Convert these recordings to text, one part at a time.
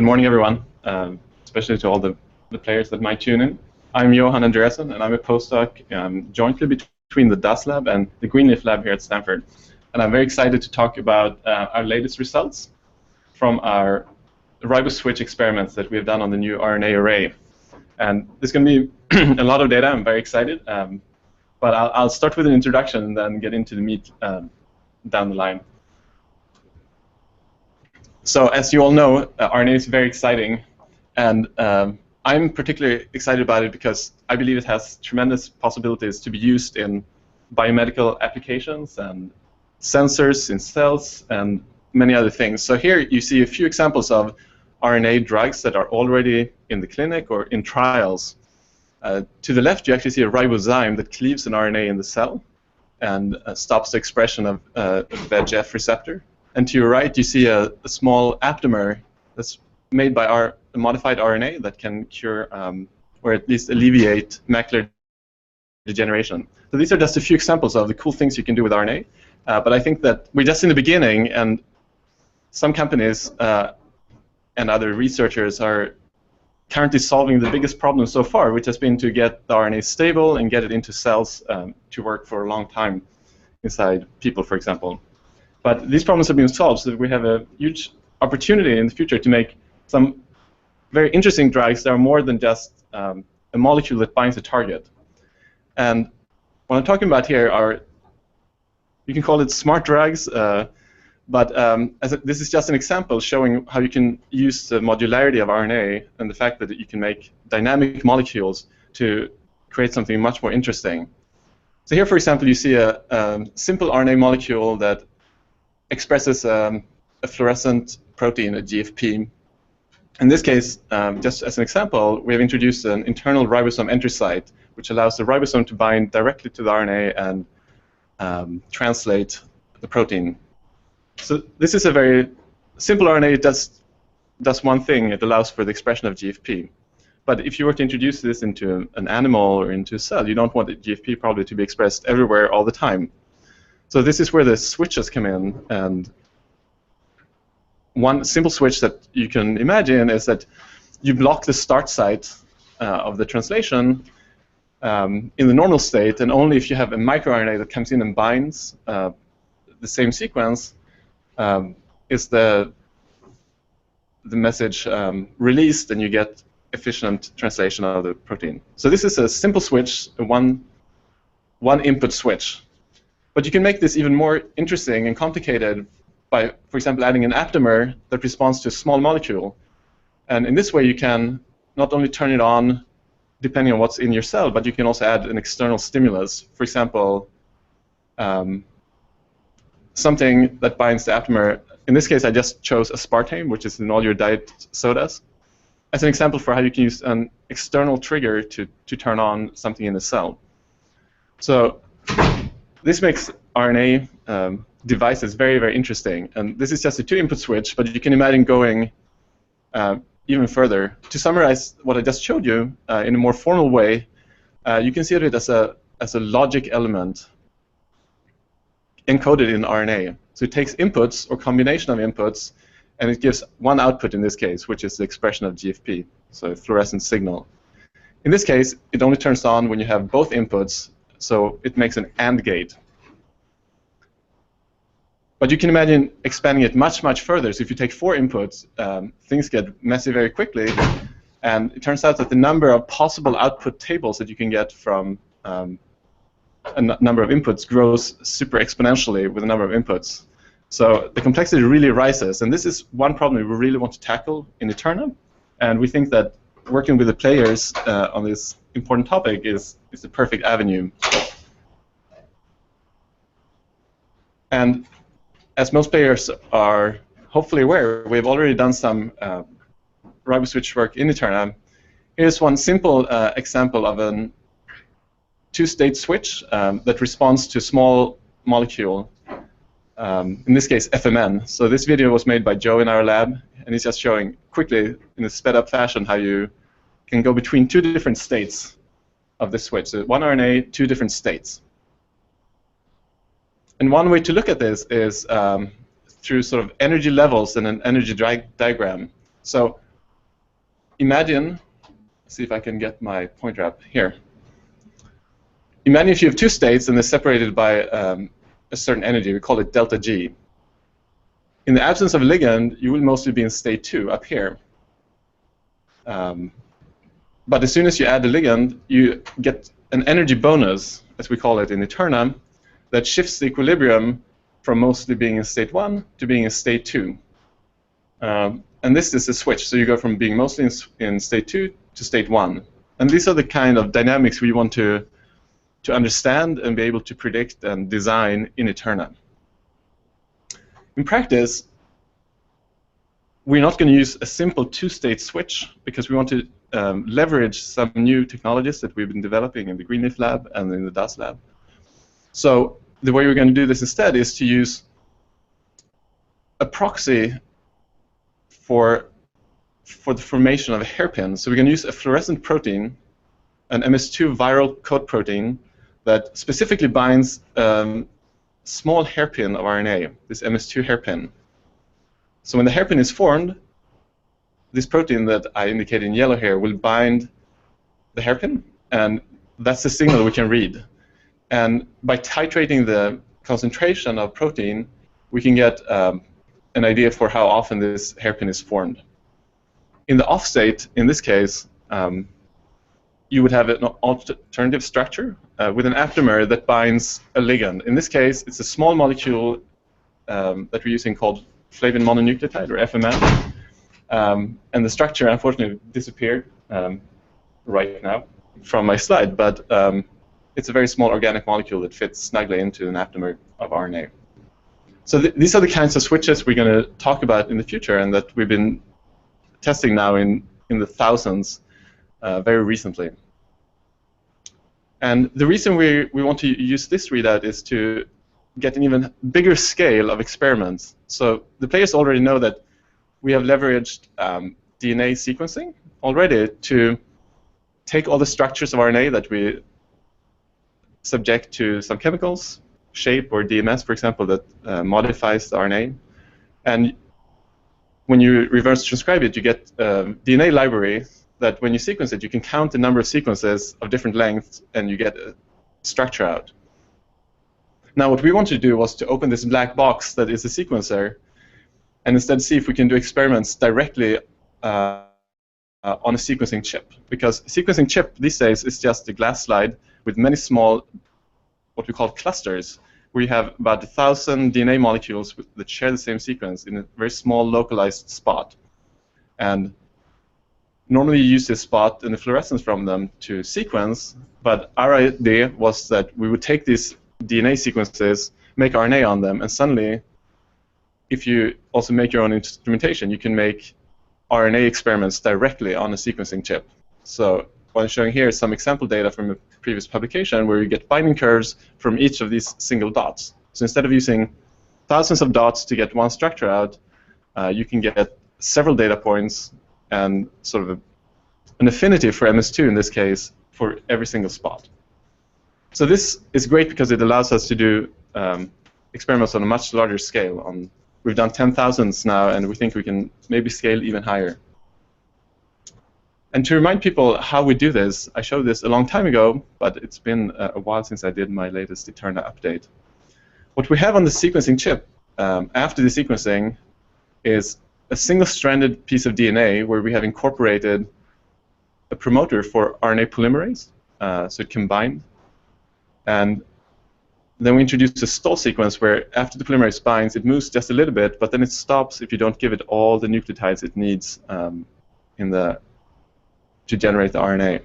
Good morning, everyone, especially to all the players that might tune in. I'm Johan Andreasson, and I'm a postdoc jointly between the DAS lab and the Greenleaf lab here at Stanford. And I'm very excited to talk about our latest results from our riboswitch experiments that we have done on the new RNA array. And there's going to be a lot of data. I'm very excited. But I'll start with an introduction and then get into the meat down the line. So as you all know, RNA is very exciting, and I'm particularly excited about it because I believe it has tremendous possibilities to be used in biomedical applications and sensors in cells and many other things. So here you see a few examples of RNA drugs that are already in the clinic or in trials. To the left, you actually see a ribozyme that cleaves an RNA in the cell and stops the expression of a VEGF receptor. And to your right, you see a small aptamer that's made by a modified RNA that can cure or at least alleviate macular degeneration. So these are just a few examples of the cool things you can do with RNA. But I think that we're just in the beginning, and some companies and other researchers are currently solving the biggest problem so far, which has been to get the RNA stable and get it into cells to work for a long time inside people, for example. But these problems have been solved, so we have a huge opportunity in the future to make some very interesting drugs that are more than just a molecule that binds a target. And what I'm talking about here are, you can call it smart drugs, but this is just an example showing how you can use the modularity of RNA and the fact that you can make dynamic molecules to create something much more interesting. So here, for example, you see a simple RNA molecule that expresses a fluorescent protein, a GFP. In this case, just as an example, we have introduced an internal ribosome entry site, which allows the ribosome to bind directly to the RNA and translate the protein. So this is a very simple RNA. It does one thing. It allows for the expression of GFP. But if you were to introduce this into an animal or into a cell, you don't want the GFP probably to be expressed everywhere all the time. So this is where the switches come in, and one simple switch that you can imagine is that you block the start site of the translation in the normal state, and only if you have a microRNA that comes in and binds the same sequence is the message released, and you get efficient translation of the protein. So this is a simple switch, a one input switch. But you can make this even more interesting and complicated by, for example, adding an aptamer that responds to a small molecule. And in this way, you can not only turn it on depending on what's in your cell, but you can also add an external stimulus. For example, something that binds the aptamer. In this case, I just chose aspartame, which is in all your diet sodas, as an example for how you can use an external trigger to turn on something in the cell. So this makes RNA devices very, very interesting. And this is just a 2-input switch, but you can imagine going even further. To summarize what I just showed you in a more formal way, you can see it as a logic element encoded in RNA. So it takes inputs or combination of inputs, and it gives one output in this case, which is the expression of GFP, so a fluorescent signal. In this case, it only turns on when you have both inputs, so it makes an AND gate. But you can imagine expanding it much, much further. So if you take 4 inputs, things get messy very quickly. And it turns out that the number of possible output tables that you can get from a number of inputs grows super exponentially with the number of inputs. So the complexity really rises. And this is one problem we really want to tackle in EteRNA. And we think that working with the players on this important topic is the perfect avenue. And as most players are hopefully aware, we've already done some riboswitch work in EteRNA. Here's one simple example of a 2-state switch that responds to a small molecule, in this case FMN. So this video was made by Joe in our lab, and he's just showing quickly in a sped-up fashion how you can go between 2 different states of this switch. So one RNA, 2 different states. And one way to look at this is through sort of energy levels in an energy diagram. So imagine, see if I can get my pointer up here. Imagine if you have two states and they're separated by a certain energy. We call it delta G. In the absence of a ligand, you will mostly be in state 2 up here. But as soon as you add the ligand, you get an energy bonus, as we call it in EteRNA, that shifts the equilibrium from mostly being in state 1 to being in state 2. And this is a switch, so you go from being mostly in state 2 to state 1. And these are the kind of dynamics we want to understand and be able to predict and design in EteRNA. In practice, we're not going to use a simple two-state switch because we want to leverage some new technologies that we've been developing in the Greenleaf lab and in the DAS lab. So the way we're going to do this instead is to use a proxy for the formation of a hairpin. So we're going to use a fluorescent protein, an MS2 viral coat protein, that specifically binds small hairpin of RNA, this MS2 hairpin. So when the hairpin is formed, this protein that I indicate in yellow here will bind the hairpin, and that's the signal we can read. And by titrating the concentration of protein, we can get an idea for how often this hairpin is formed. In the off state, in this case, you would have an alternative structure with an aptamer that binds a ligand. In this case, it's a small molecule that we're using called flavin mononucleotide, or FMN. And the structure, unfortunately, disappeared right now from my slide, but it's a very small organic molecule that fits snugly into an aptamer of RNA. So these are the kinds of switches we're going to talk about in the future and that we've been testing now in the thousands very recently. And the reason we want to use this readout is to get an even bigger scale of experiments. So the players already know that we have leveraged DNA sequencing already to take all the structures of RNA that we subject to some chemicals, SHAPE or DMS, for example, that modifies the RNA. And when you reverse transcribe it, you get a DNA library that when you sequence it, you can count the number of sequences of different lengths and you get a structure out. Now what we wanted to do was to open this black box that is a sequencer and instead see if we can do experiments directly on a sequencing chip. Because sequencing chip these days is just a glass slide with many small, what we call clusters, where you have about 1,000 DNA molecules that share the same sequence in a very small localized spot. And normally you use this spot and the fluorescence from them to sequence, but our idea was that we would take these DNA sequences, make RNA on them, and suddenly, if you also make your own instrumentation, you can make RNA experiments directly on a sequencing chip. So what I'm showing here is some example data from a previous publication where you get binding curves from each of these single dots. So instead of using thousands of dots to get one structure out, you can get several data points and sort of an affinity for MS2 in this case for every single spot. So this is great because it allows us to do experiments on a much larger scale. We've done 10,000s now, and we think we can maybe scale even higher. And to remind people how we do this, I showed this a long time ago, but it's been a while since I did my latest EteRNA update. What we have on the sequencing chip after the sequencing is a single-stranded piece of DNA where we have incorporated a promoter for RNA polymerase, so it can bind. And then we introduce a stall sequence where after the polymerase binds, it moves just a little bit, but then it stops if you don't give it all the nucleotides it needs to generate the RNA.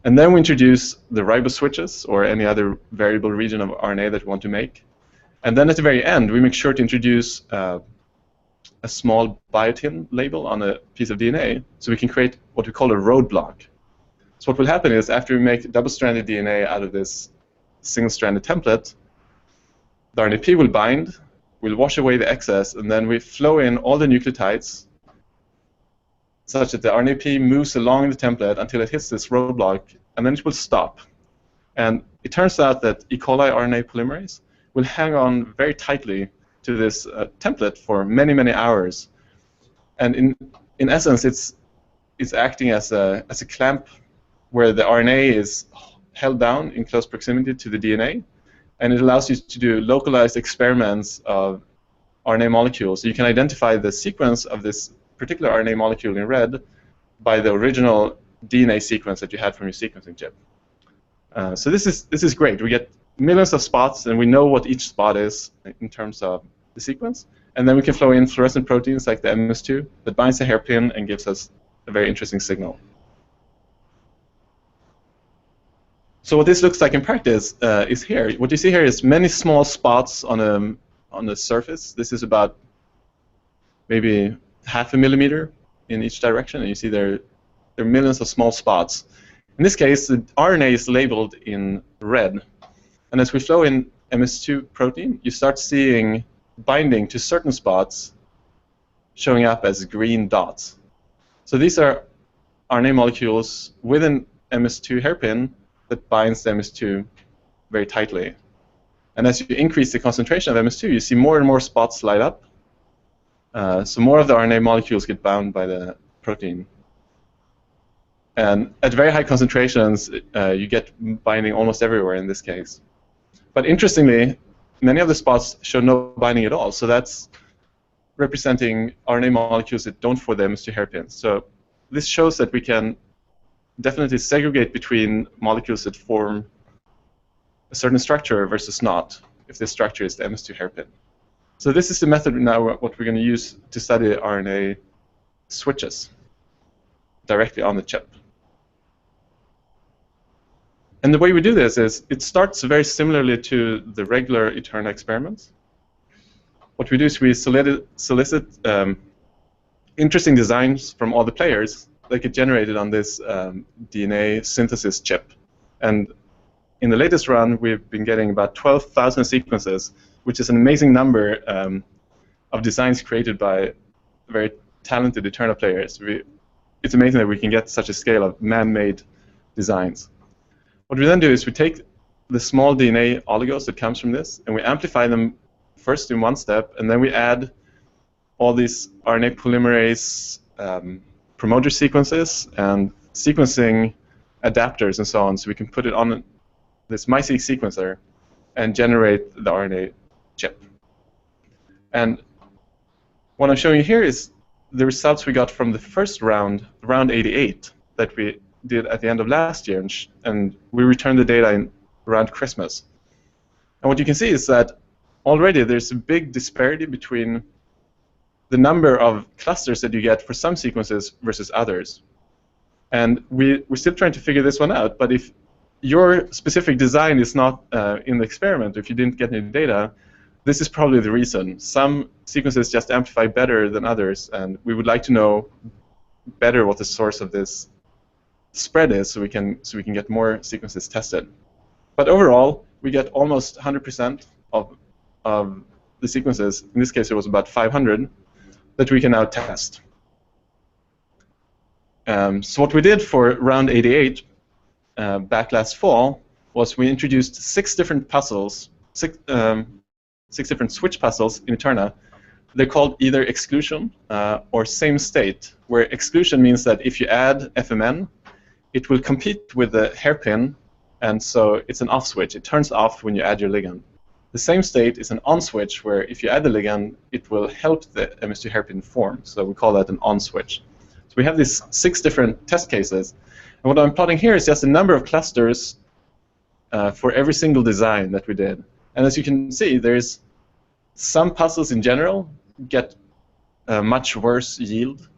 And then we introduce the ribose switches or any other variable region of RNA that we want to make. And then at the very end, we make sure to introduce a small biotin label on a piece of DNA so we can create what we call a roadblock. So what will happen is after we make double-stranded DNA out of this single-stranded template, the RNAP will bind, we'll wash away the excess, and then we flow in all the nucleotides such that the RNAP moves along the template until it hits this roadblock, and then it will stop. And it turns out that E. coli RNA polymerase will hang on very tightly to this template for many, many hours. And in essence, it's is acting as a clamp where the RNA is held down in close proximity to the DNA, and it allows you to do localized experiments of RNA molecules. So you can identify the sequence of this particular RNA molecule in red by the original DNA sequence that you had from your sequencing chip. So this is great. We get millions of spots, and we know what each spot is in terms of the sequence. And then we can flow in fluorescent proteins like the MS2 that binds the hairpin and gives us a very interesting signal. So what this looks like in practice is here. What you see here is many small spots on the surface. This is about maybe 0.5 millimeter in each direction, and you see there are millions of small spots. In this case, the RNA is labeled in red. And as we flow in MS2 protein, you start seeing binding to certain spots showing up as green dots. So these are RNA molecules with an MS2 hairpin that binds the MS2 very tightly. And as you increase the concentration of MS2, you see more and more spots light up. So more of the RNA molecules get bound by the protein. And at very high concentrations, you get binding almost everywhere in this case. But interestingly, many of the spots show no binding at all. So that's representing RNA molecules that don't form the MS2 hairpins. So this shows that we can definitely segregate between molecules that form a certain structure versus not, if this structure is the MS2 hairpin. So this is the method now what we're going to use to study RNA switches directly on the chip. And the way we do this is it starts very similarly to the regular EteRNA experiments. What we do is we solicit interesting designs from all the players that get generated on this DNA synthesis chip. And in the latest run, we've been getting about 12,000 sequences, which is an amazing number of designs created by very talented EteRNA players. It's amazing that we can get such a scale of man-made designs. What we then do is we take the small DNA oligos that comes from this, and we amplify them first in one step, and then we add all these RNA polymerase promoter sequences and sequencing adapters and so on, so we can put it on this MySeq sequencer and generate the RNA chip. And what I'm showing you here is the results we got from the first round, round 88, that we did at the end of last year, and we returned the data around Christmas. And what you can see is that already there's a big disparity between the number of clusters that you get for some sequences versus others. And we're still trying to figure this one out, but if your specific design is not in the experiment, if you didn't get any data, this is probably the reason. Some sequences just amplify better than others, and we would like to know better what the source of this spread is, so we can get more sequences tested. But overall, we get almost 100% of the sequences. In this case, it was about 500 that we can now test. So what we did for round 88 back last fall was we introduced 6 different puzzles, 6 different switch puzzles in EteRNA. They're called either exclusion or same state, where exclusion means that if you add FMN, it will compete with the hairpin, and so it's an off switch. It turns off when you add your ligand. The same state is an on switch, where if you add the ligand, it will help the MS2 hairpin form. So we call that an on switch. So we have these 6 different test cases. And what I'm plotting here is just the number of clusters for every single design that we did. And as you can see, there's some puzzles in general get much worse yield.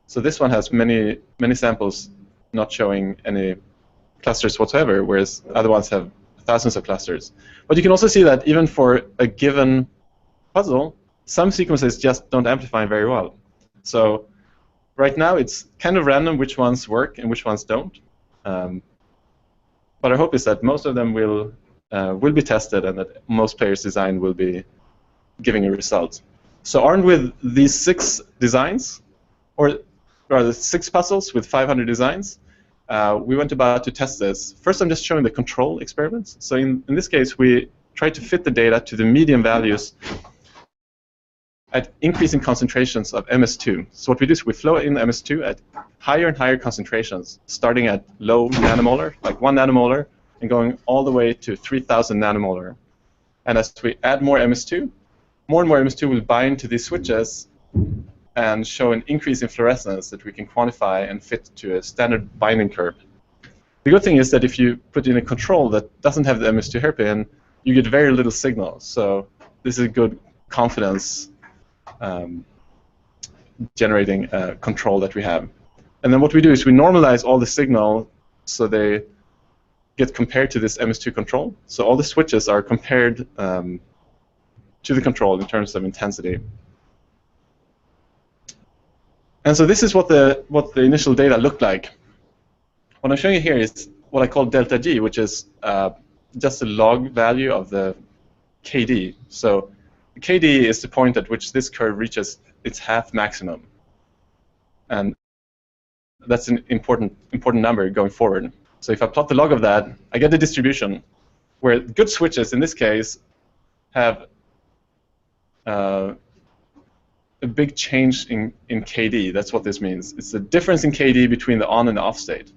So this one has many samples not showing any clusters whatsoever, whereas other ones have thousands of clusters. But you can also see that even for a given puzzle, some sequences just don't amplify very well. So right now it's kind of random which ones work and which ones don't. But our hope is that most of them will be tested, and that most players' design will be giving a result. So armed with these 6 designs, or rather 6 puzzles with 500 designs, we went about to test this. First, I'm just showing the control experiments. So in this case, we tried to fit the data to the median values at increasing concentrations of MS2. So what we do is we flow in MS2 at higher and higher concentrations, starting at low nanomolar, like 1 nanomolar, and going all the way to 3,000 nanomolar. And as we add more MS2, more and more MS2 will bind to these switches and show an increase in fluorescence that we can quantify and fit to a standard binding curve. The good thing is that if you put in a control that doesn't have the MS2 hairpin, you get very little signal. So this is a good confidence generating control that we have. And then what we do is we normalize all the signal so they get compared to this MS2 control. So all the switches are compared to the control in terms of intensity. And so this is what the initial data looked like. What I'm showing you here is what I call delta G, which is just a log value of the KD. So the KD is the point at which this curve reaches its half maximum. And that's an important number going forward. So if I plot the log of that, I get the distribution where good switches, in this case, have a big change in KD. That's what this means. It's the difference in KD between the on and the off state.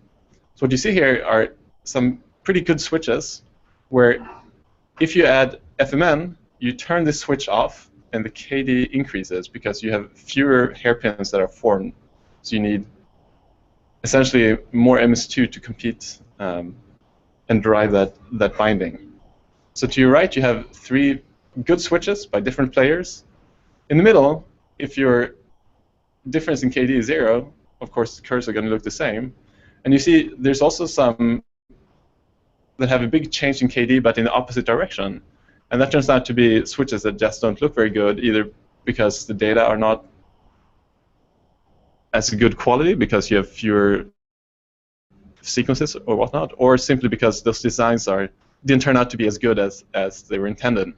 So what you see here are some pretty good switches where if you add FMN, you turn this switch off and the KD increases because you have fewer hairpins that are formed. So you need essentially more MS2 to compete and derive that binding. So to your right, you have 3 good switches by different players. In the middle, if your difference in KD is 0, of course the curves are going to look the same. And you see there's also some that have a big change in KD but in the opposite direction. And that turns out to be switches that just don't look very good, either because the data are not as good quality because you have fewer sequences or whatnot, or simply because those designs didn't turn out to be as good as they were intended.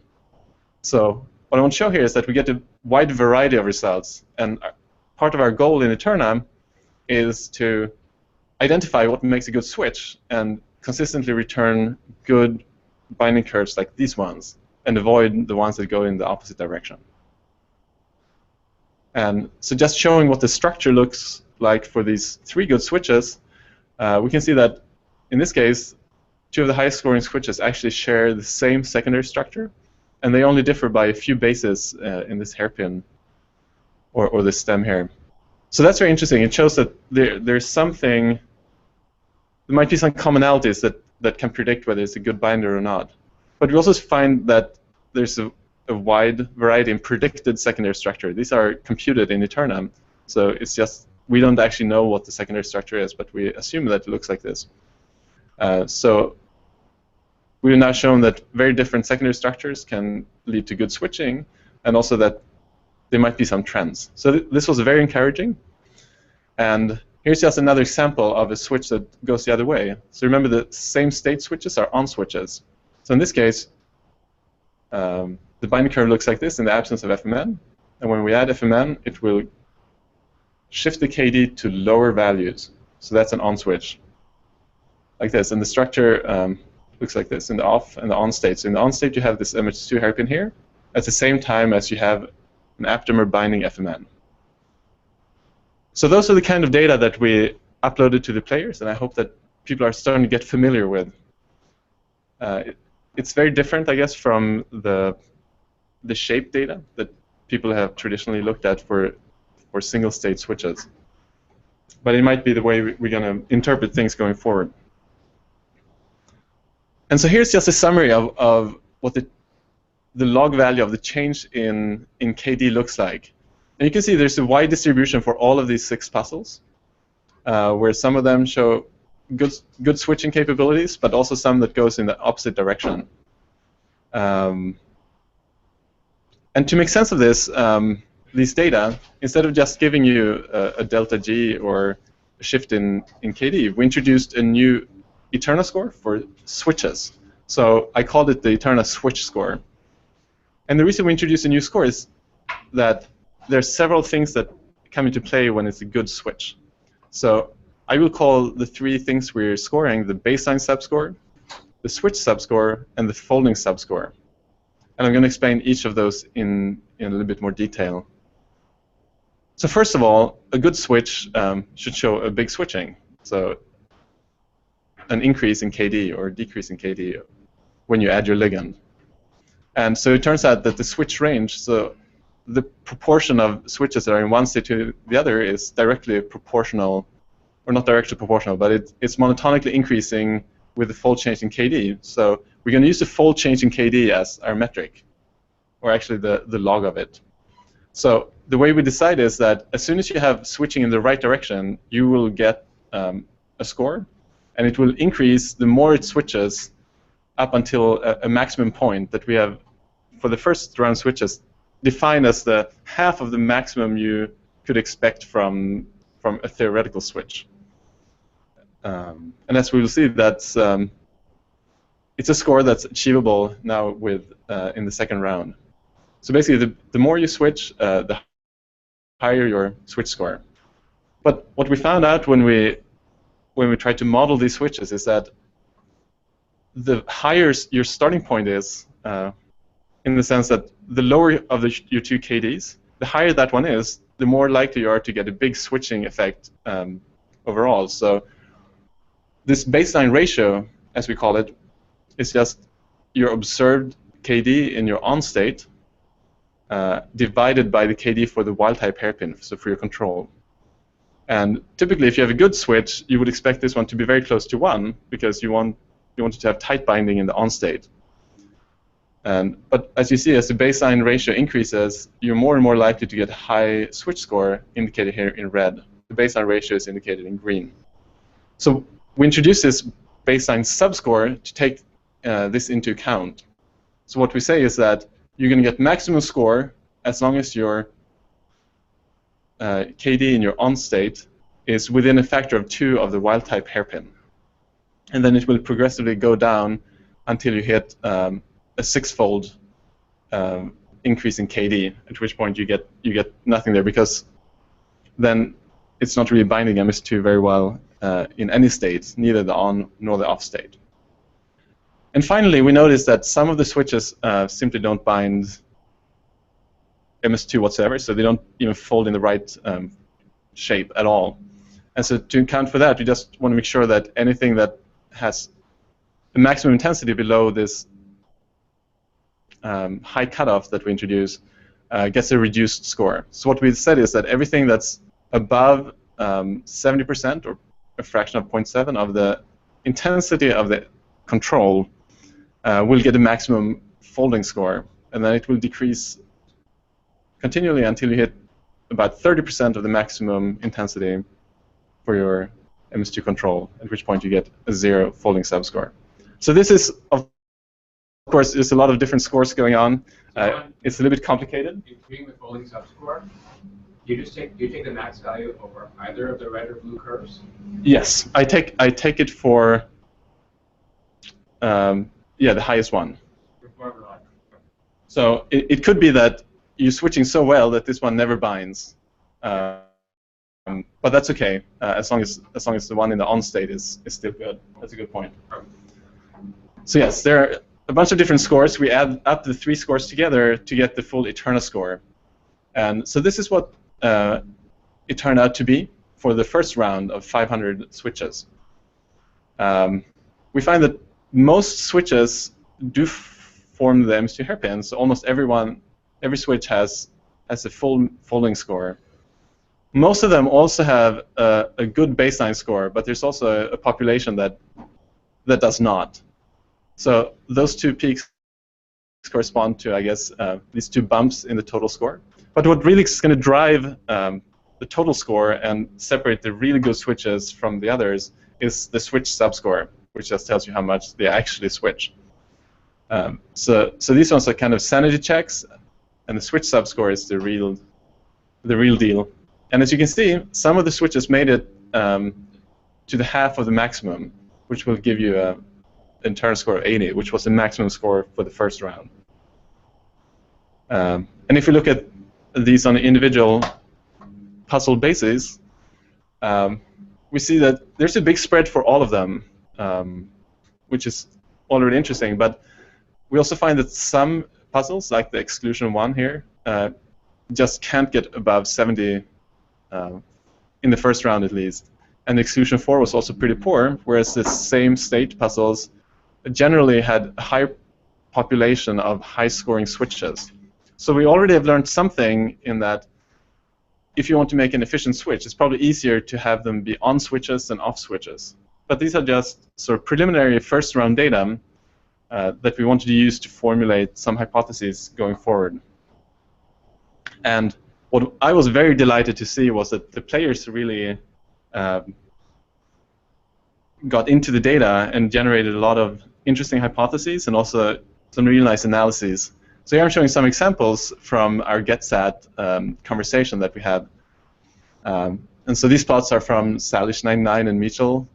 So what I want to show here is that we get a wide variety of results, and part of our goal in EteRNA is to identify what makes a good switch and consistently return good binding curves like these ones and avoid the ones that go in the opposite direction. And so just showing what the structure looks like for these 3 good switches, we can see that in this case, 2 of the highest scoring switches actually share the same secondary structure, and they only differ by a few bases in this hairpin or the stem here. So that's very interesting. It shows that there's something, there might be some commonalities that can predict whether it's a good binder or not. But we also find that there's a wide variety in predicted secondary structure. These are computed in EteRNA, so it's just we don't actually know what the secondary structure is, but we assume that it looks like this. So we've now shown that very different secondary structures can lead to good switching, and also that there might be some trends. So this was very encouraging. And here's just another example of a switch that goes the other way. So remember, the same state switches are on switches. So in this case, the binding curve looks like this in the absence of FMN. And when we add FMN, it will shift the KD to lower values. So that's an on switch, like this. And the structure looks like this in the off and the on state. So in the on state, you have this MS2 hairpin here at the same time as you have an aptamer binding FMN. So those are the kind of data that we uploaded to the players, and I hope that people are starting to get familiar with. It's very different, I guess, from the shape data that people have traditionally looked at for single-state switches. But it might be the way we're going to interpret things going forward. And so here's just a summary of what the log value of the change in KD looks like. And you can see there's a wide distribution for all of these 6 puzzles, where some of them show good switching capabilities, but also some that goes in the opposite direction. And to make sense of this, these data, instead of just giving you a delta G or a shift in KD, we introduced a new EteRNA score for switches. So I called it the EteRNA switch score. And the reason we introduced a new score is that there are several things that come into play when it's a good switch. So I will call the 3 things we're scoring the baseline subscore, the switch subscore, and the folding subscore. And I'm going to explain each of those in a little bit more detail. So first of all, a good switch should show a big switching. So an increase in KD or decrease in KD when you add your ligand. And so it turns out that the switch range, so the proportion of switches that are in one state to the other is directly proportional, or not directly proportional, but it's monotonically increasing with the fold change in KD. So we're going to use the fold change in KD as our metric, or actually the log of it. So the way we decide is that as soon as you have switching in the right direction, you will get a score, and it will increase the more it switches up until a maximum point that we have for the first round switches defined as the half of the maximum you could expect from a theoretical switch. And as we will see, that's it's a score that's achievable now with in the second round. So basically, the more you switch, the higher your switch score. But what we found out when we tried to model these switches is that the higher your starting point is, in the sense that the lower of your two KDs, the higher that one is, the more likely you are to get a big switching effect overall. So this baseline ratio, as we call it, is just your observed KD in your on state divided by the KD for the wild-type hairpin, so for your control. And typically, if you have a good switch, you would expect this one to be very close to 1, because you want it to have tight binding in the on state. But as you see, as the baseline ratio increases, you're more and more likely to get a high switch score, indicated here in red. The baseline ratio is indicated in green. So we introduced this baseline subscore to take this into account. So what we say is that you're going to get maximum score as long as your KD in your on state is within a factor of 2 of the wild-type hairpin. And then it will progressively go down until you hit a 6-fold increase in KD, at which point you get nothing there, because then it's not really binding MS2 very well in any state, neither the on nor the off state. And finally, we noticed that some of the switches simply don't bind MS2 whatsoever, so they don't even fold in the right shape at all. And so to account for that, we just want to make sure that anything that has a maximum intensity below this high cutoff that we introduce gets a reduced score. So what we said is that everything that's above 70%, or a fraction of 0.7 of the intensity of the control, will get a maximum folding score, and then it will decrease continually until you hit about 30% of the maximum intensity for your MS2 control, at which point you get a 0 folding subscore. So this is, of course, there's a lot of different scores going on. It's a little bit complicated. Including the folding subscore, do you take the max value over either of the red or blue curves? Yes, I take it for the highest one. So it could be that you're switching so well that this one never binds, but that's okay as long as the one in the on state is still good. That's a good point. So yes, there are a bunch of different scores. We add up the 3 scores together to get the full EteRNA score, and so this is what it turned out to be for the first round of 500 switches. We find that most switches do form the MS2 hairpin, so almost every switch has a full folding score. Most of them also have a good baseline score, but there's also a population that does not. So those 2 peaks correspond to, I guess, these 2 bumps in the total score. But what really is going to drive the total score and separate the really good switches from the others is the switch subscore, which just tells you how much they actually switch. So these ones are kind of sanity checks, and the switch subscore is the real deal. And as you can see, some of the switches made it to the half of the maximum, which will give you an internal score of 80, which was the maximum score for the first round. And if you look at these on an individual puzzle basis, we see that there's a big spread for all of them, which is already interesting. But we also find that some puzzles, like the exclusion one here, just can't get above 70 in the first round at least. And exclusion 4 was also pretty poor, whereas the same state puzzles generally had a high population of high-scoring switches. So we already have learned something in that if you want to make an efficient switch, it's probably easier to have them be on switches than off switches. But these are just sort of preliminary first-round data that we wanted to use to formulate some hypotheses going forward. And what I was very delighted to see was that the players really got into the data and generated a lot of interesting hypotheses and also some really nice analyses. So here I'm showing some examples from our GetSat conversation that we had. And so these plots are from Salish99 and Mitchell.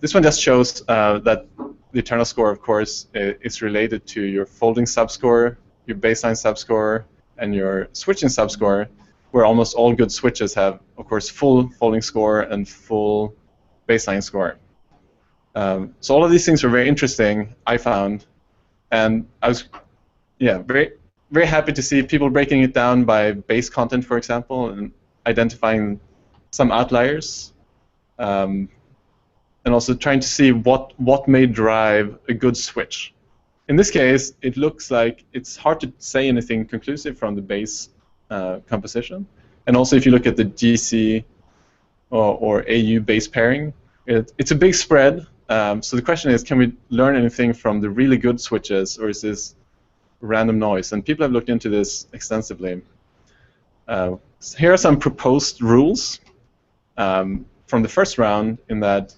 This one just shows that the EteRNA score, of course, is related to your folding subscore, your baseline subscore, and your switching subscore, where almost all good switches have, of course, full folding score and full baseline score. So all of these things were very interesting, I found. And I was very happy to see people breaking it down by base content, for example, and identifying some outliers. And also trying to see what may drive a good switch. In this case, it looks like it's hard to say anything conclusive from the base composition. And also, if you look at the GC or AU base pairing, it's a big spread. So the question is, can we learn anything from the really good switches, or is this random noise? And people have looked into this extensively. So here are some proposed rules from the first round, in that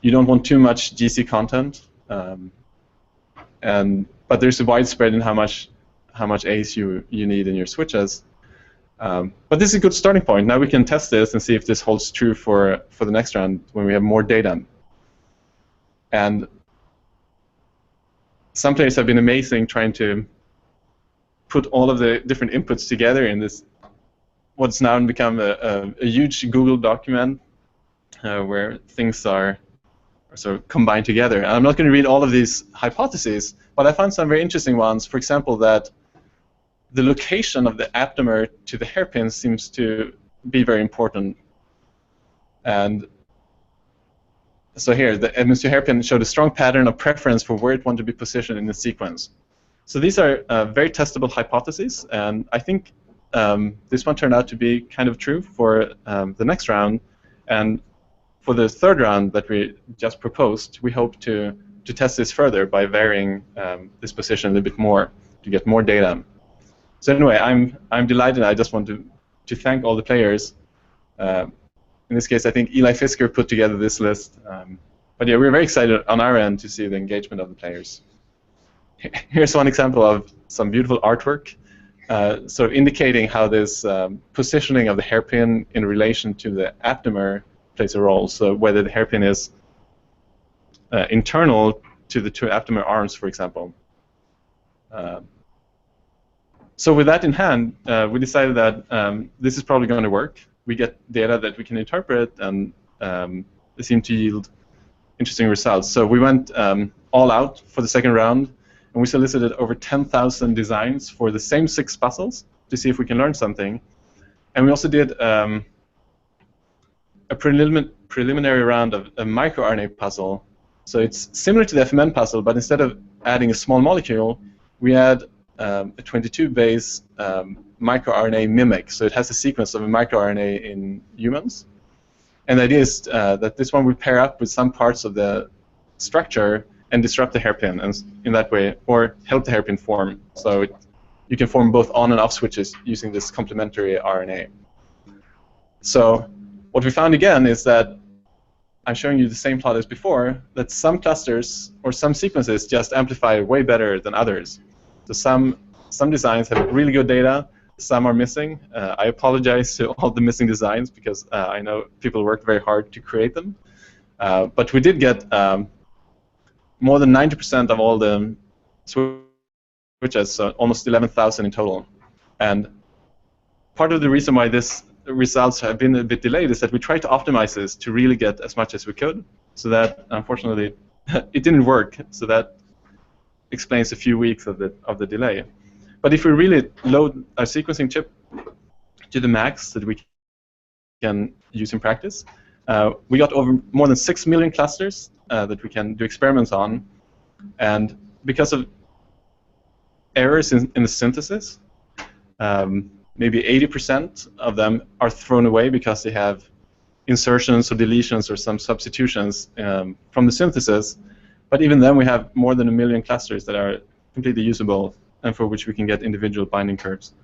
you don't want too much GC content, but there's a wide spread in how much A's you need in your switches. But this is a good starting point. Now we can test this and see if this holds true for the next round when we have more data. And some players have been amazing trying to put all of the different inputs together in this, what's now become a huge Google document where things are sort of combined together. And I'm not going to read all of these hypotheses, but I found some very interesting ones. For example, that the location of the aptamer to the hairpin seems to be very important. And so here, the Mr. Hairpin showed a strong pattern of preference for where it wanted to be positioned in the sequence. So these are very testable hypotheses, and I think this one turned out to be kind of true for the next round. And for the third round that we just proposed, we hope to test this further by varying this position a little bit more to get more data. So anyway, I'm delighted. I just want to thank all the players. In this case, I think Eli Fisker put together this list. But yeah, we're very excited on our end to see the engagement of the players. Here's one example of some beautiful artwork, sort of indicating how this positioning of the hairpin in relation to the aptamer plays a role. So whether the hairpin is internal to the two aptamer arms, for example. So with that in hand, we decided that this is probably going to work. We get data that we can interpret, and they seem to yield interesting results. So we went all out for the second round, and we solicited over 10,000 designs for the same 6 puzzles to see if we can learn something. And we also did a preliminary round of a microRNA puzzle. So it's similar to the FMN puzzle, but instead of adding a small molecule, we add a 22-base microRNA mimic. So it has a sequence of a microRNA in humans. And the idea is that this one will pair up with some parts of the structure and disrupt the hairpin, and in that way, or help the hairpin form. So you can form both on and off switches using this complementary RNA. So what we found again is that I'm showing you the same plot as before, that some clusters or some sequences just amplify way better than others. So some designs have really good data, some are missing. I apologize to all the missing designs because I know people worked very hard to create them. But we did get more than 90% of all the switches, so almost 11,000 in total. And part of the reason why this results have been a bit delayed is that we tried to optimize this to really get as much as we could, so that unfortunately it didn't work. So that explains a few weeks of the delay. But if we really load our sequencing chip to the max that we can use in practice. We got over more than 6 million clusters that we can do experiments on, and because of errors in the synthesis, maybe 80% of them are thrown away because they have insertions or deletions or some substitutions from the synthesis. But even then, we have more than 1 million clusters that are completely usable and for which we can get individual binding curves.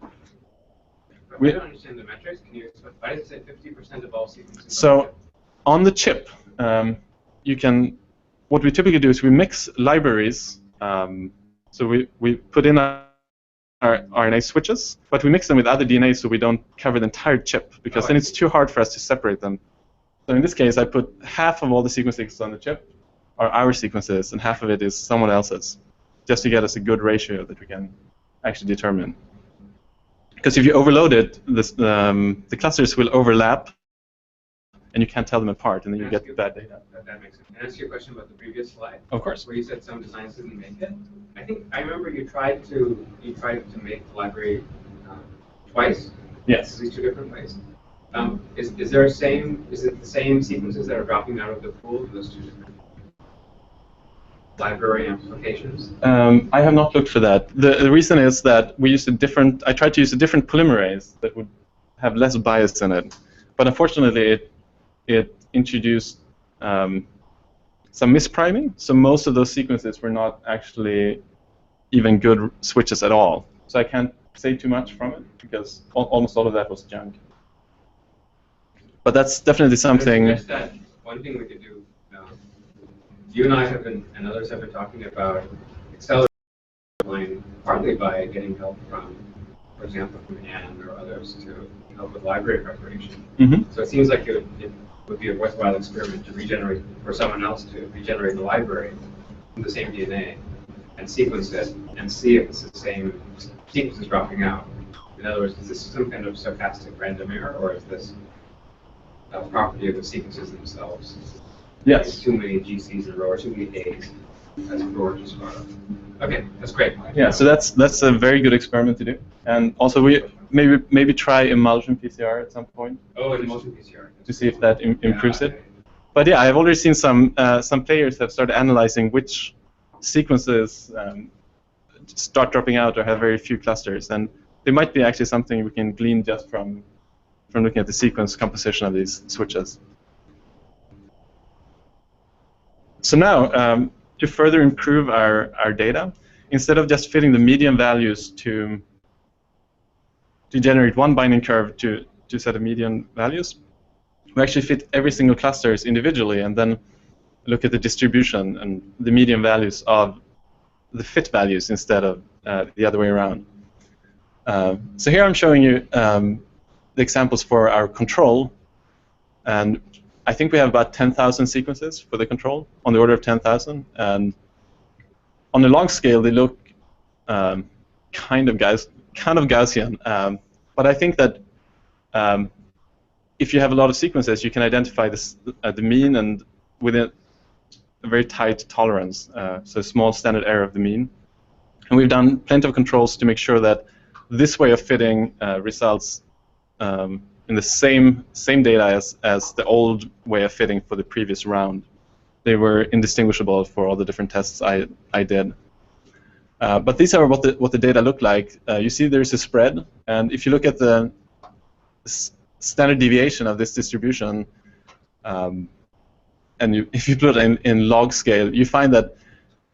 I don't understand the metrics. Can you explain? Why does it say 50% of all sequences? So on the chip, you can. What we typically do is we mix libraries. So we put in our RNA switches, but we mix them with other DNA so we don't cover the entire chip, because then it's too hard for us to separate them. So in this case, I put half of all the sequences on the chip are our sequences, and half of it is someone else's, just to get us a good ratio that we can actually determine. Because if you overload it, the clusters will overlap, and you can't tell them apart, and then you get bad data. That makes sense. Can I ask you a question about the previous slide? Of course. Where you said some designs didn't make it. I remember you tried to make the library twice. Yes. These two different ways. Is it the same sequences that are dropping out of the pool in those two different library amplifications? I have not looked for that. The reason is that we used I tried to use a different polymerase that would have less bias in it, but unfortunately it introduced some mispriming, so most of those sequences were not actually even good switches at all. So I can't say too much from it, because almost all of that was junk. But that's definitely something. That one thing we could do. You and I have been, and others have been talking about accelerating partly by getting help from, for example, from Anne or others to help with library preparation. Mm-hmm. So it seems like it would be a worthwhile experiment to regenerate, for someone else to regenerate the library from the same DNA and sequence it and see if it's the same sequences dropping out. In other words, is this some kind of stochastic random error, or is this a property of the sequences themselves? Yes. Too many GCs in a row or too many A's, as George just brought up. Okay, that's great. Yeah, so that's a very good experiment to do. And also we maybe try emulsion PCR at some point. Oh, emulsion PCR. To see if that improves it. But yeah, I've already seen some players have started analyzing which sequences start dropping out or have very few clusters, and there might be actually something we can glean just from looking at the sequence composition of these switches. So now, to further improve our data, instead of just fitting the median values to generate one binding curve to set of median values, we actually fit every single clusters individually and then look at the distribution and the median values of the fit values instead of the other way around. So here I'm showing you the examples for our control, and I think we have about 10,000 sequences for the control, on the order of 10,000. And on the log scale, they look kind of Gaussian. But I think that if you have a lot of sequences, you can identify this, the mean, and within a very tight tolerance, so a small standard error of the mean. And we've done plenty of controls to make sure that this way of fitting results in the same data as the old way of fitting for the previous round. They were indistinguishable for all the different tests I did. But these are what the data look like. You see there's a spread, and if you look at the standard deviation of this distribution, and if you put it in log scale, you find that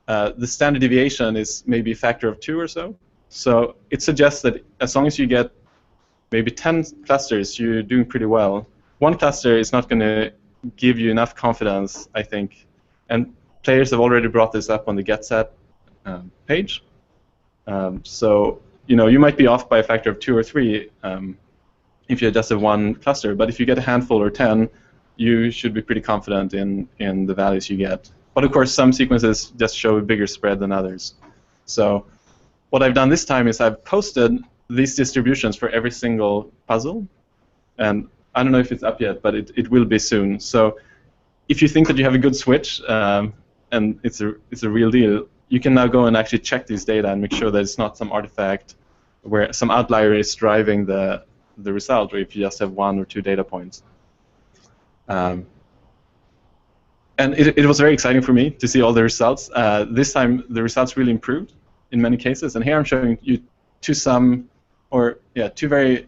the standard deviation is maybe a factor of 2 or so. So it suggests that as long as you get maybe 10 clusters, you're doing pretty well. One cluster is not going to give you enough confidence, I think. And players have already brought this up on the GetSet page. So you might be off by a factor of 2 or 3 if you adjust one cluster. But if you get a handful or 10, you should be pretty confident in the values you get. But of course, some sequences just show a bigger spread than others. So what I've done this time is I've posted these distributions for every single puzzle, and I don't know if it's up yet, but it will be soon. So if you think that you have a good switch and it's a real deal, you can now go and actually check these data and make sure that it's not some artifact where some outlier is driving the the result, or if you just have 1 or 2 data points. And it was very exciting for me to see all the results. This time, the results really improved in many cases. And here I'm showing you two very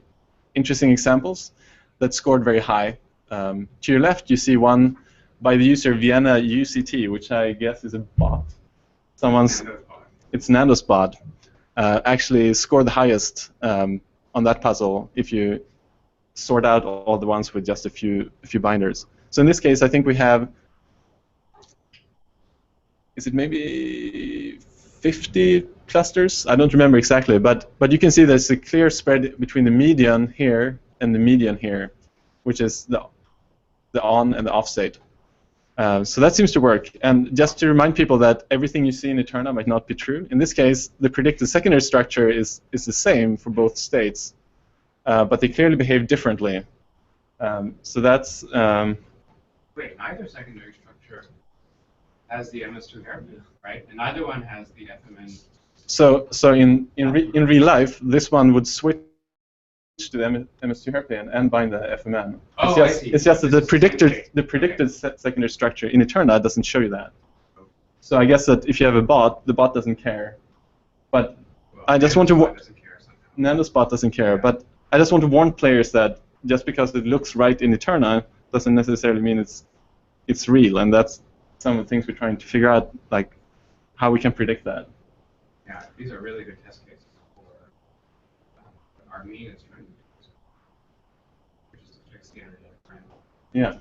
interesting examples that scored very high. To your left, you see one by the user Vienna UCT, which I guess is a bot. It's Nando's bot. Actually scored the highest on that puzzle if you sort out all the ones with just a few binders. So in this case, I think we have, is it maybe 50 clusters? I don't remember exactly, but you can see there's a clear spread between the median here and the median here, which is the on and the off state. So that seems to work. And just to remind people that everything you see in EteRNA might not be true. In this case, the predicted secondary structure is the same for both states, but they clearly behave differently. So that's... Wait, neither secondary structure has the MS2 hairpin, right? And neither one has the FMN. So in real life, this one would switch to the MS2 hairpin and bind the FMN. Oh, it's just that the predicted secondary structure in EteRNA doesn't show you that. So I guess that if you have a bot, the bot doesn't care. But I just want to Nando's bot doesn't care. Yeah. But I just want to warn players that just because it looks right in EteRNA doesn't necessarily mean it's real, and that's some of the things we're trying to figure out, like how we can predict that. Yeah, these are really good test cases for our mean is trying to do, which is to fix the energetic frame. Yeah.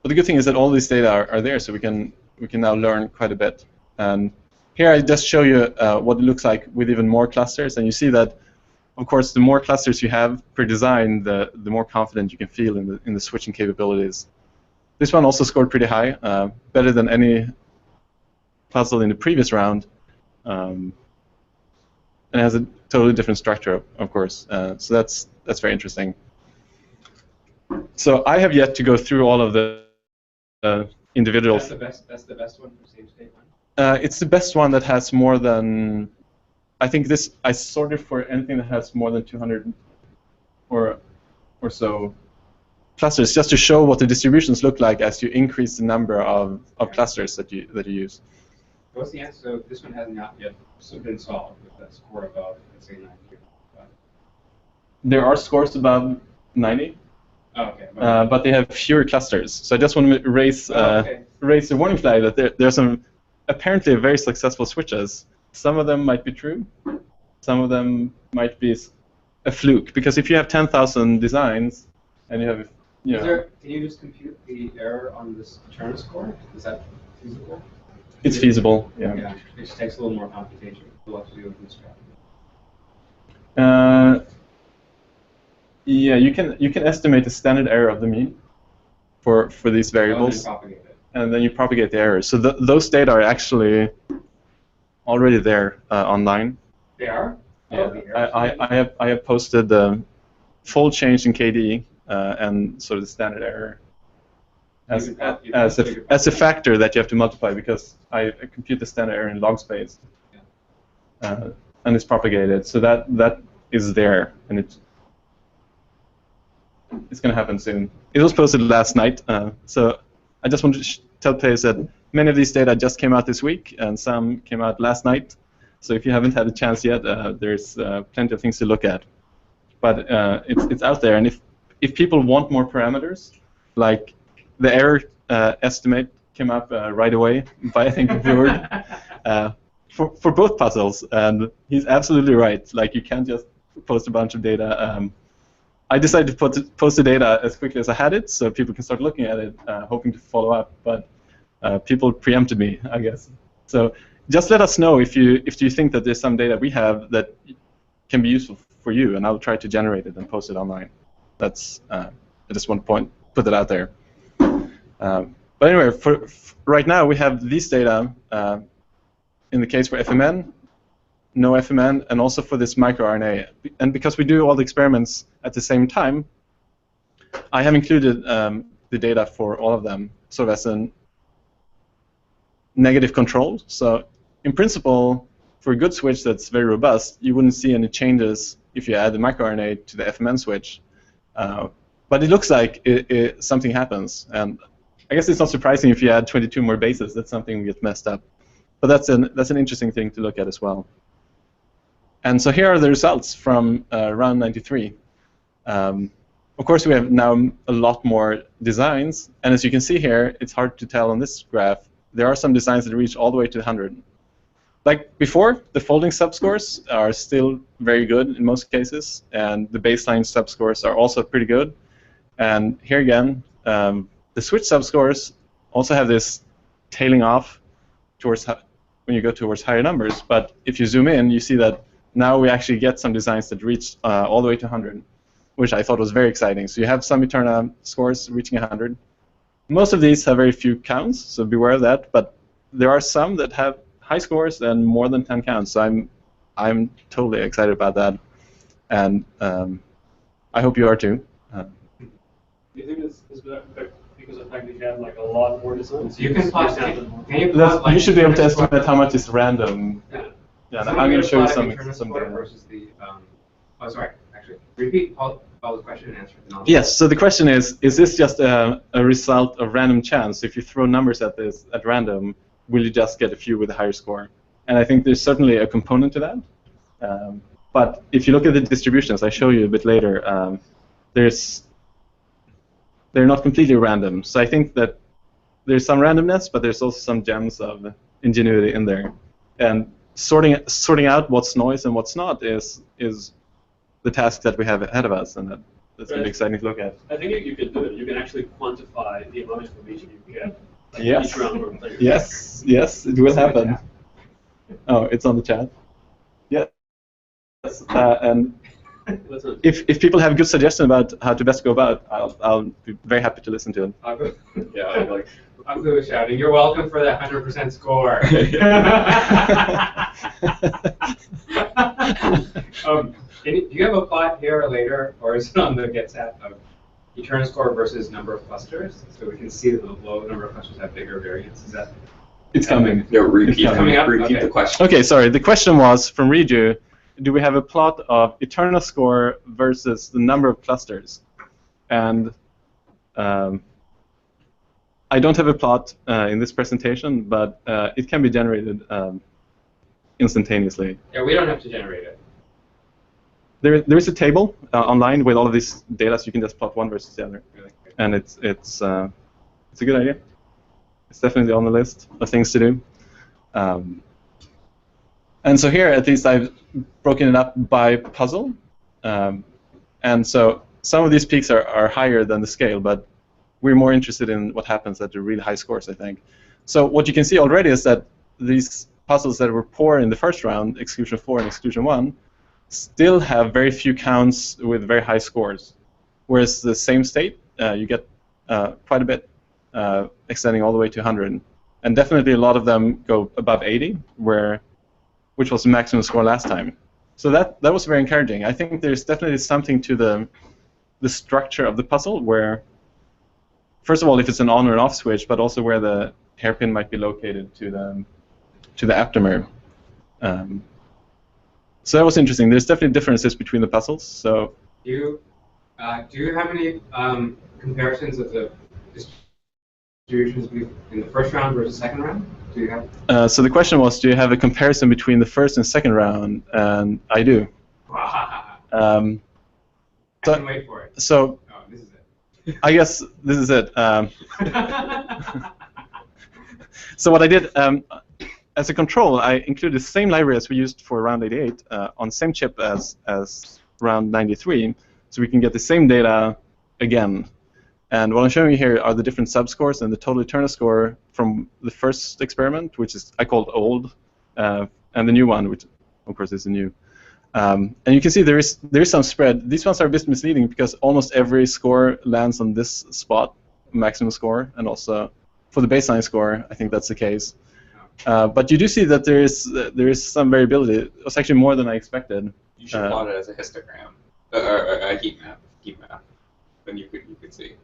But the good thing is that all these data are there, so we can now learn quite a bit. And here I just show you what it looks like with even more clusters, and you see that, of course, the more clusters you have per design, the more confident you can feel in the switching capabilities. This one also scored pretty high, better than any puzzle in the previous round, and it has a totally different structure, of course. So that's very interesting. So I have yet to go through all of the individual. That's the best one for same state one. It's the best one that has more than. I think I sorted for anything that has more than 200 or so clusters, just to show what the distributions look like as you increase the number of clusters that you use. What's the answer? So this one has not yet been solved with that score above, let's say 90. There are scores above 90, oh, okay. but they have fewer clusters. So I just want to raise the warning flag that there are some apparently very successful switches. Some of them might be true. Some of them might be a fluke, because if you have 10,000 designs and you have, can you just compute the error on this EteRNA score? Is that feasible? It's feasible. Yeah. Yeah. It just takes a little more computation. We'll have to do it in Scratch. Yeah, you can estimate the standard error of the mean for these variables, and then you propagate the errors. So those data are actually already there online. They are? Yeah. I have posted the fold change in KD and sort of the standard error as a factor that you have to multiply, because I compute the standard error in log space, and it's propagated. So that is there, and it's going to happen soon. It was posted last night, so I just wanted to tell players that many of these data just came out this week, and some came out last night. So if you haven't had a chance yet, there's plenty of things to look at. But it's out there, and if people want more parameters, like the error estimate came up right away by, I think, Björn, for both puzzles, and he's absolutely right. Like, you can't just post a bunch of data. I decided to post the data as quickly as I had it, so people can start looking at it, hoping to follow up. But people preempted me, I guess. So just let us know if you think that there's some data we have that can be useful for you, and I'll try to generate it and post it online. That's I just want to put that out there. But anyway, for right now we have these data in the case for FMN, no FMN, and also for this microRNA. And because we do all the experiments at the same time, I have included the data for all of them sort of as a negative control. So in principle, for a good switch that's very robust, you wouldn't see any changes if you add the microRNA to the FMN switch. But it looks like something happens. And I guess it's not surprising if you add 22 more bases that something gets messed up. But that's an interesting thing to look at as well. And so here are the results from round 93. Of course, we have now a lot more designs. And as you can see here, it's hard to tell on this graph. There are some designs that reach all the way to 100. Like before, the folding subscores are still very good in most cases, and the baseline subscores are also pretty good. And here again, the switch subscores also have this tailing off towards when you go towards higher numbers. But if you zoom in, you see that now we actually get some designs that reach all the way to 100, which I thought was very exciting. So you have some EteRNA scores reaching 100. Most of these have very few counts, so beware of that. But there are some that have high scores and more than 10 counts. So I'm totally excited about that, and I hope you are too. Do you think it's because of the fact that you have like a lot more designs? You can plot. You should be able to estimate how much is random. Yeah, I'm going to show you some data. Versus the, oh, sorry, actually. Repeat Paul's question and answer it. Yes, so the question is this just a result of random chance? If you throw numbers at this at random, will you just get a few with a higher score? And I think there's certainly a component to that. But if you look at the distributions, I show you a bit later, they're not completely random. So I think that there's some randomness, but there's also some gems of ingenuity in there. And sorting out what's noise and what's not is the task that we have ahead of us, and that's going to be exciting to look at. I think you can do it. You can actually quantify the amount of information you get. Yes. Each round of players. Yes, it will happen. Oh, it's on the chat. Yes. And if people have good suggestions about how to best go about, I'll be very happy to listen to it. I'm shouting, "You're welcome for that 100% score." Do you have a plot here or later, or is it on the GetSat of EteRNA score versus number of clusters, so we can see that the low number of clusters have bigger variance? Is that? It's coming. No, repeat Okay. the question. Okay, sorry. The question was from Riju: do we have a plot of EteRNA score versus the number of clusters? And I don't have a plot in this presentation, but it can be generated instantaneously. Yeah, we don't have to generate it. There is a table online with all of these data, so you can just plot one versus the other, and it's a good idea. It's definitely on the list of things to do. And so here, at least, I've broken it up by puzzle, and so some of these peaks are higher than the scale, but we're more interested in what happens at the really high scores, I think. So what you can see already is that these puzzles that were poor in the first round, exclusion 4 and exclusion 1, still have very few counts with very high scores. Whereas the same state, you get quite a bit, extending all the way to 100. And definitely a lot of them go above 80, which was the maximum score last time. So that was very encouraging. I think there's definitely something to the structure of the puzzle where, first of all, if it's an on or an off switch, but also where the hairpin might be located to the aptamer. So that was interesting. There's definitely differences between the puzzles. So do you have any comparisons of the distributions in the first round versus second round? Do you have? So the question was, do you have a comparison between the first and second round? And I do. I can wait for it. So this is it. I guess this is it. So what I did, as a control, I included the same library as we used for round 88 on the same chip as round 93, so we can get the same data again. And what I'm showing you here are the different subscores and the total EteRNA score from the first experiment, which is I called old, and the new one, which of course is the new. And you can see there is some spread. These ones are a bit misleading because almost every score lands on this spot, maximum score, and also for the baseline score, I think that's the case. But you do see that there is some variability. It was actually more than I expected. You should plot it as a histogram, or a heat map. Then you could see.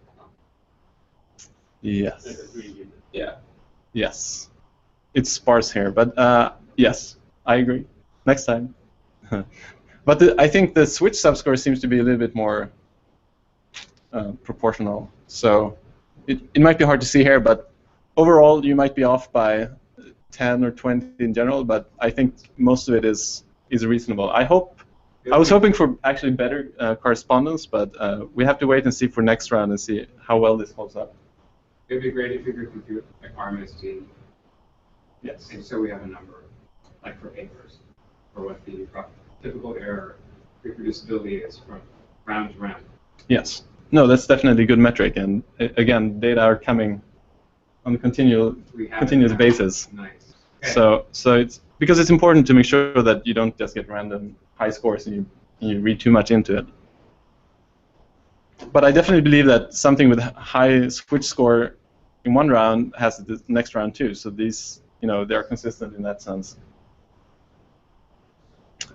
Yes. Yeah. Yes. It's sparse here, but yes. I agree. Next time. But I think the switch subscore seems to be a little bit more proportional. So it might be hard to see here, but overall you might be off by 10 or 20 in general, but I think most of it is reasonable. I was hoping for actually better correspondence, but we have to wait and see for next round and see how well this holds up. It would be great if you could compute like RMST. Yes. And so we have a number, like for papers, or what the typical error reproducibility is from round to round. Yes. No, that's definitely a good metric, and again, data are coming on a continuous basis. Nice. Okay. So it's because it's important to make sure that you don't just get random high scores and you read too much into it. But I definitely believe that something with high switch score in one round has the next round too. So these, they're consistent in that sense.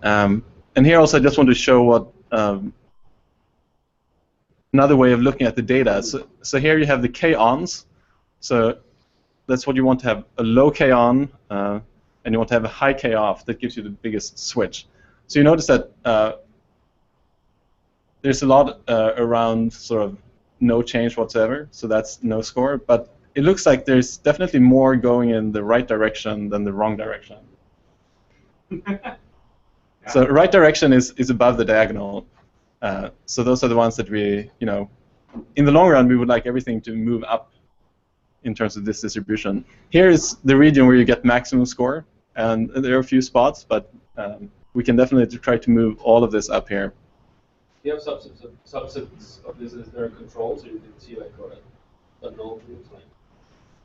And here also I just want to show what another way of looking at the data. So here you have the k-ons. So that's what you want to have, a low k-on, and you want to have a high k-off. That gives you the biggest switch. So you notice that there's a lot around sort of no change whatsoever, so that's no score. But it looks like there's definitely more going in the right direction than the wrong direction. So right direction is above the diagonal. So those are the ones that we, in the long run, we would like everything to move up in terms of this distribution. Here is the region where you get maximum score, and there are a few spots, but we can definitely try to move all of this up here. Do you have subsets of this as their control, so you can see like a null groups,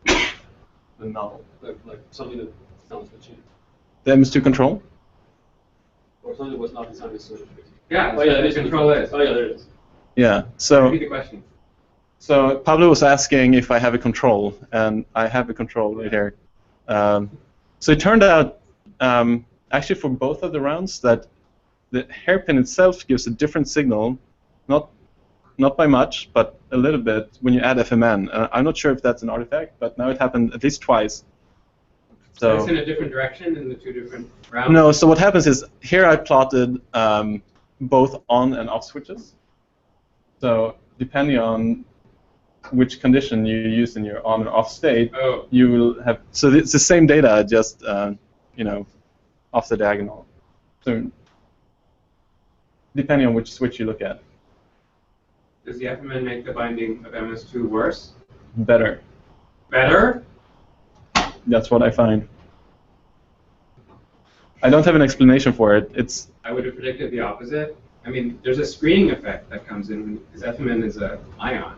like The null. like something that sounds switching, The MS2 control? or something that was not designed as switching. Yeah. Oh yeah, the control is. Oh yeah, there it is. Yeah. So. Repeat the question. So Pablo was asking if I have a control, and I have a control right here. So it turned out, actually for both of the rounds, that the hairpin itself gives a different signal, not by much, but a little bit when you add FMN. I'm not sure if that's an artifact, but now it happened at least twice. So it's in a different direction in the two different rounds? No, so what happens is, here I plotted both on and off switches. So depending on which condition you use in your on and off state, you will have. So it's the same data, just off the diagonal. So depending on which switch you look at. Does the FMN make the binding of MS2 worse? Better. Better? That's what I find. I don't have an explanation for it. I would have predicted the opposite. I mean, there's a screening effect that comes in because FMN is an ion.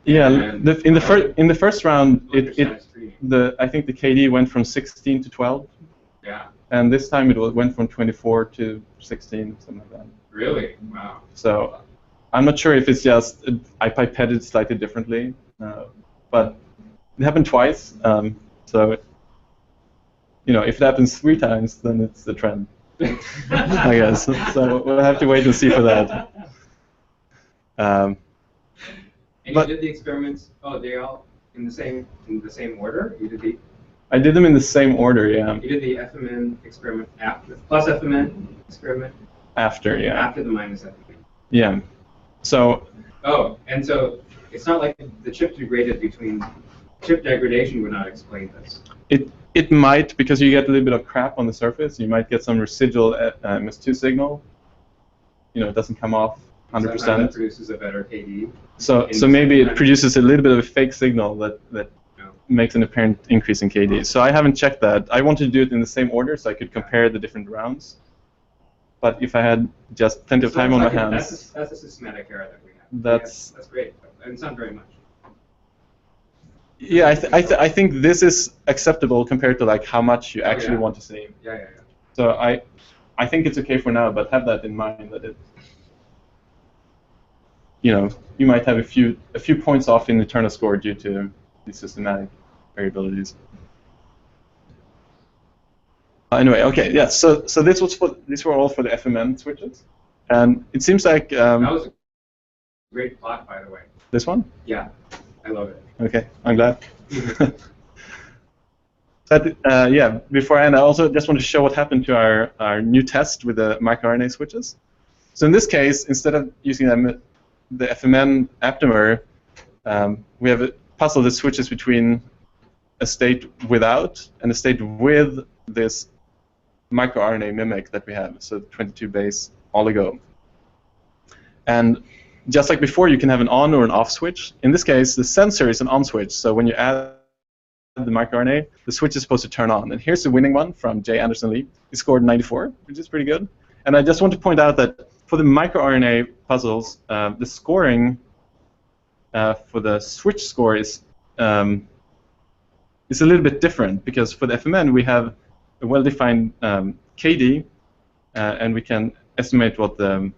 Yeah, in the first round, I think the KD went from 16 to 12. Yeah. And this time it went from 24 to 16, something like that. Really? Wow. So I'm not sure if it's just I pipetted slightly differently, but it happened twice. So if it happens 3 times, then it's the trend, I guess. So we'll have to wait and see for that. And you did the experiments. Oh, they all in the same order. You did the. I did them in the same order, yeah. You did the FMN experiment after plus FMN experiment. After, yeah. After the minus FMN. Yeah. So. Oh, and so it's not like the chip degraded between. Chip degradation would not explain this. It might, because you get a little bit of crap on the surface. You might get some residual MS2 signal. It doesn't come off 100%. Sometimes that produces a better KD. So maybe it produces a little bit of a fake signal that makes an apparent increase in KD. So I haven't checked that. I wanted to do it in the same order so I could compare the different rounds. But if I had just plenty of time on my hands, that's a systematic error that we have. That's great, and it's not very much. Yeah, I think this is acceptable compared to like how much you actually want to see. Yeah. So I think it's okay for now, but have that in mind that it. You might have a few points off in the EteRNA score due to these systematic variabilities. Anyway, okay, yeah. So these were all for the FMN switches, and it seems like that was a great plot, by the way. This one? Yeah, I love it. Okay, I'm glad. But yeah, before I end, I also just want to show what happened to our new test with the microRNA switches. So in this case, instead of using the FMN aptamer, we have a puzzle that switches between a state without and a state with this microRNA mimic that we have, so 22 base oligo. And just like before, you can have an on or an off switch. In this case, the sensor is an on switch, so when you add the microRNA, the switch is supposed to turn on. And here's the winning one from J. Anderson Lee. He scored 94, which is pretty good. And I just want to point out that for the microRNA puzzles, the scoring for the switch score is a little bit different, because for the FMN we have a well-defined KD, and we can estimate what the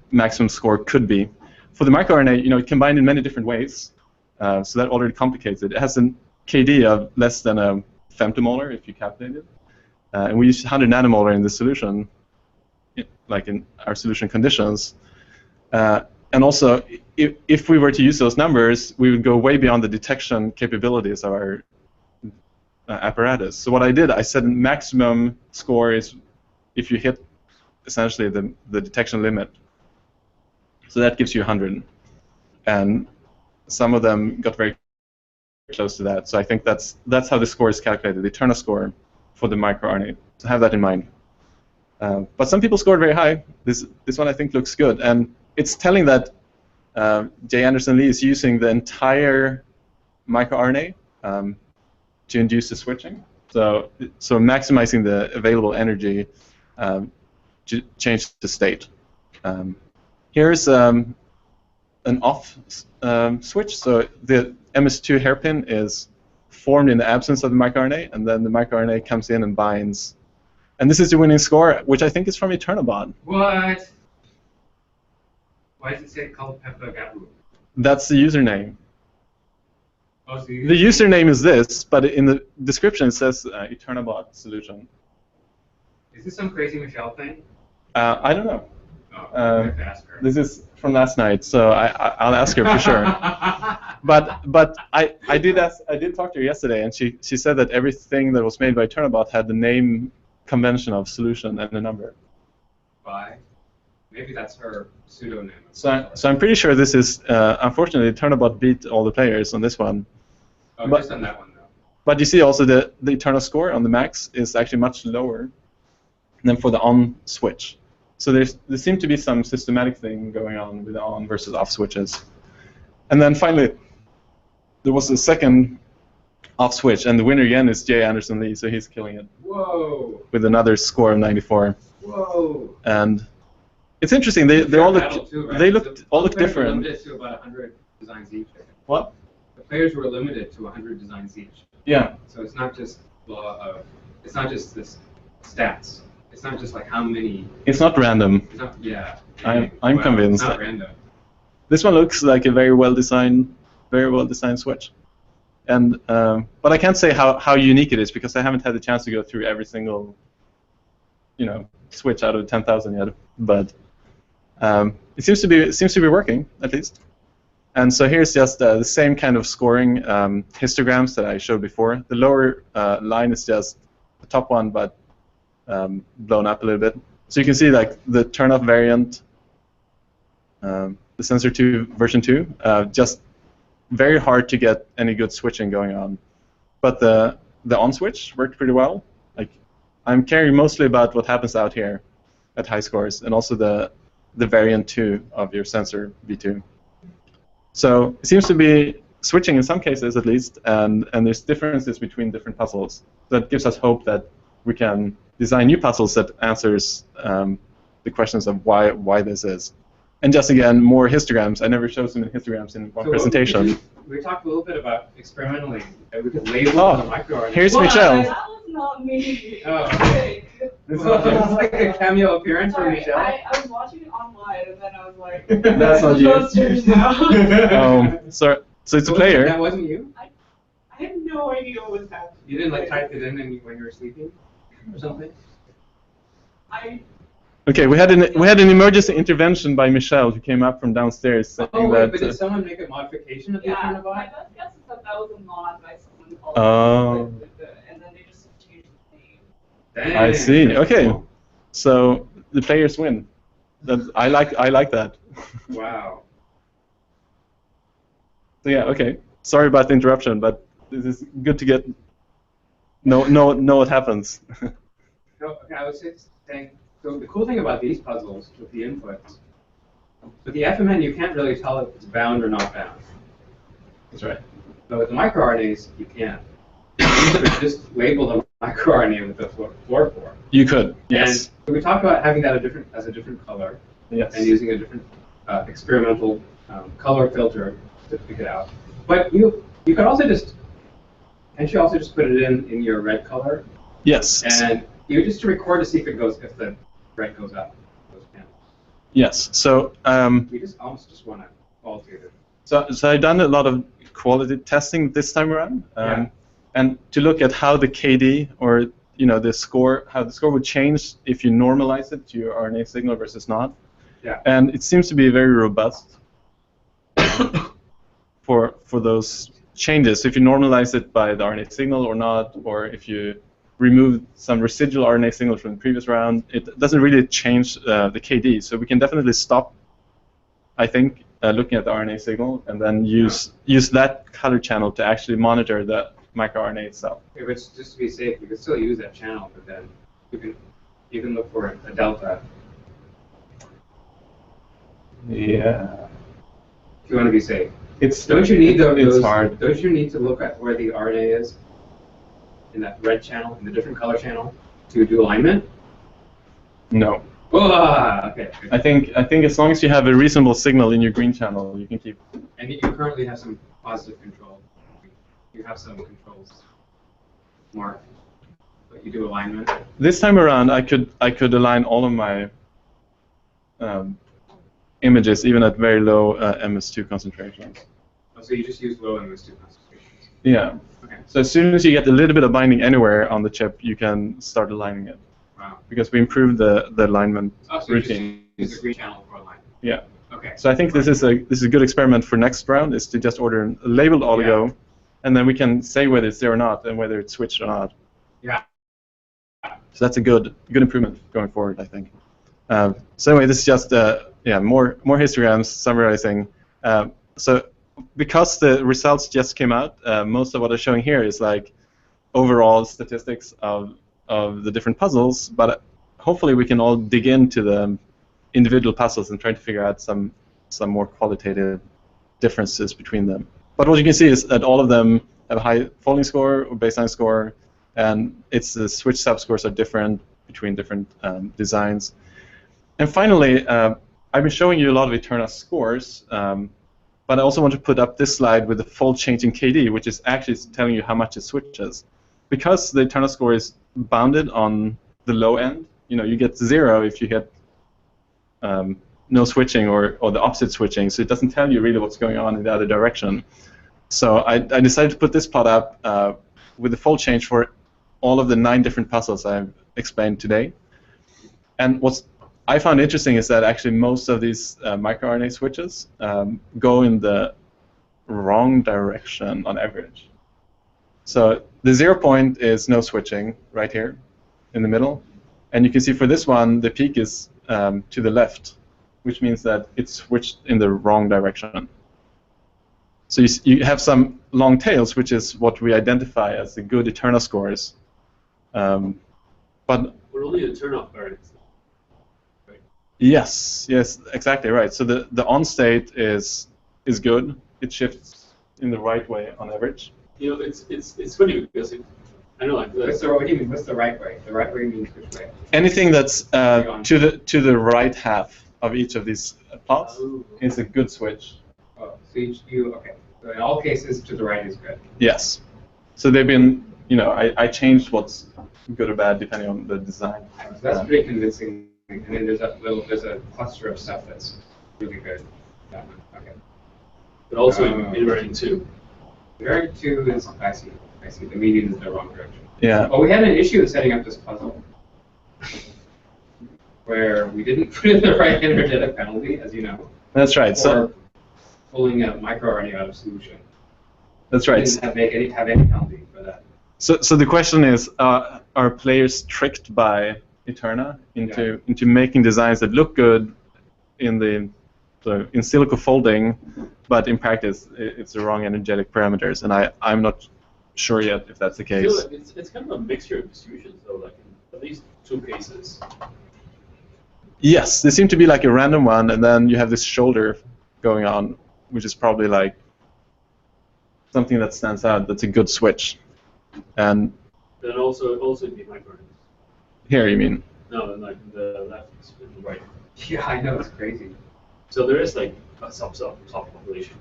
maximum score could be. For the microRNA, it's combined in many different ways, so that already complicates it. It has a KD of less than a femtomolar if you calculate it, and we use 100 nanomolar in the solution, like in our solution conditions. And also, if we were to use those numbers, we would go way beyond the detection capabilities of our apparatus. So what I did, I said maximum score is if you hit essentially the detection limit. So that gives you 100. And some of them got very close to that. So I think that's how the score is calculated, the EteRNA score for the microRNA. So have that in mind. But some people scored very high. This one I think looks good. And it's telling that J. Anderson Lee is using the entire microRNA to induce the switching. So maximizing the available energy to change the state. Here's an off switch. So the MS2 hairpin is formed in the absence of the microRNA, and then the microRNA comes in and binds. And this is the winning score, which I think is from EteRNA. What? Why does it say Kalpepagabu? That's the username. Oh, so The username is this, but in the description it says EteRNA solution. Is this some crazy Michelle thing? I don't know. Oh, I have to ask her. This is from last night, so I'll ask her for sure. But I did talk to her yesterday, and she said that everything that was made by EteRNA had the name convention of solution and the number. Why? Maybe that's her pseudonym. So I'm pretty sure this is, unfortunately, EteRNA beat all the players on this one. Oh, but, just on that one, though. But you see also the EteRNA score on the max is actually much lower than for the on switch. So there seems to be some systematic thing going on with the on versus off switches. And then finally, there was a second off switch, and the winner again is J. Anderson Lee, so he's killing it. Whoa! With another score of 94. Whoa! And it's interesting. They all look too, right? they all look different. The players were limited to about 100 designs each. What? The players were limited to 100 designs each. Yeah. So it's not just it's not just this stats. It's not just like how many. It's not random. It's not, yeah. I'm convinced. It's not random. This one looks like a very well designed switch. And but I can't say how unique it is because I haven't had the chance to go through every single switch out of 10,000 yet. But it seems to be working at least. And so here's just the same kind of scoring histograms that I showed before. The lower line is just the top one, but blown up a little bit. So you can see like the turn-off variant, the sensor 2 version 2, just very hard to get any good switching going on. But the on switch worked pretty well. Like I'm caring mostly about what happens out here at high scores, and also the variant 2 of your sensor V2. So it seems to be switching in some cases at least, and there's differences between different puzzles. That gives us hope that we can design new puzzles that answers the questions of why this is. And just again, more histograms. I never showed so many histograms in one presentation. We talked a little bit about experimentally. We could label the microRNA. Here's Michelle. That was not me. Oh, okay. This is like a cameo appearance from Michelle. I was watching it online and then I was like, That's not you. posters now. So it's a player. That wasn't you? I have no idea what was happening. You didn't like type it in when you were sleeping or something? I Okay, we had an emergency intervention by Michelle, who came up from downstairs saying Oh, wait, that. but did someone make a modification of the Yeah, EteRNA my bot? best guess is that that was a mod by someone called. Oh. And then they just changed the name. Dang, I see. that's Okay, cool. so the players win. I like that. Wow. So yeah, okay. Sorry about the interruption, but this is good to get know what happens. No, okay, I was just saying, so the cool thing about these puzzles with the inputs, with the FMN, you can't really tell if it's bound or not bound. That's right. But with the microRNAs, you can. You could just label the microRNA with the fluorophore. You could. Yes. And we talked about having that as a different color Yes. and using a different experimental color filter to pick it out. But you could also can't you also just put it in your red color? Yes. And you just to record to see if the red goes up. Goes down. Yes. So We just almost just want to qualitative it. so I've done a lot of quality testing this time around, Yeah. and to look at how the KD or the score, how the score would change if you normalize it to your RNA signal versus not. Yeah. And it seems to be very robust for those changes. If you normalize it by the RNA signal or not, or if you remove some residual RNA signal from the previous round, it doesn't really change the KD. So we can definitely stop, I think, looking at the RNA signal and then use that color channel to actually monitor the microRNA itself. Okay, but just to be safe, you can still use that channel, but then you can look for a delta Yeah. if you want to be safe. It's Don't you need it's hard. Don't you need to look at where the RNA is in that red channel, in the different color channel, to do alignment? No. Oh, okay. I think as long as you have a reasonable signal in your green channel, you can keep. And you currently have some positive control. You have some controls marked, but you do alignment. This time around, I could align all of my images, even at very low MS2 concentrations. Oh, so you just use low MS2 concentrations. Yeah. Okay. So as soon as you get a little bit of binding anywhere on the chip, you can start aligning it. Wow. Because we improved the alignment Oh, so you just routine. use the green channel for alignment. Yeah. Okay. So I think this is a good experiment for next round, is to just order a labeled oligo, and then we can say whether it's there or not and whether it's switched or not. Yeah. So that's a good improvement going forward, I think. So anyway, this is just more histograms summarizing. So because the results just came out, most of what I'm showing here is like overall statistics of the different puzzles, but hopefully we can all dig into the individual puzzles and try to figure out some more qualitative differences between them. But what you can see is that all of them have a high folding score or baseline score, and it's the switch subscores are different between different designs. And finally, I've been showing you a lot of EteRNA scores, but I also want to put up this slide with the fold change in KD, which is actually telling you how much it switches. Because the EteRNA score is bounded on the low end, you get 0 if you get no switching or the opposite switching, so it doesn't tell you really what's going on in the other direction. So I decided to put this plot up with the fold change for all of the 9 different puzzles I've explained today. And what I found interesting is that actually most of these microRNA switches go in the wrong direction on average. So the 0 point is no switching right here in the middle. And you can see for this one, the peak is to the left, which means that it's switched in the wrong direction. So you have some long tails, which is what we identify as the good EteRNA scores. But We're only a turn-off variance. Right. yes, exactly right. So the on state is good. It shifts in the right way on average. It's funny because I know like What do you mean? What's the right way? The right way means which way? Anything that's to the right half of each of these plots is a good switch. Oh, so okay. So in all cases, to the right is good. Yes. So they've been, I changed what's good or bad depending on the design. So that's pretty convincing. And then there's a cluster of stuff that's really good. Yeah. Okay. but also in variant 2. Variant 2 is I see. The median is the wrong direction. Yeah. Oh, we had an issue with setting up this puzzle. where we didn't put in the right energetic penalty, as you know, That's right. So or pulling a microRNA out of solution. that's We right. didn't have any penalty for that. So the question is, are players tricked by EteRNA into making designs that look good in the in silico folding, but in practice it's the wrong energetic parameters, and I'm not sure yet if that's the I feel case. like it's kind of a mixture of distributions, though, like in at least 2 cases. Yes, they seem to be like a random one, and then you have this shoulder going on, which is probably like something that stands out. That's a good switch. And Then also it'd be microRNAs. here, you mean? No, and like the left and the right. Yeah, I know, it's crazy. So there is like a subpopulation.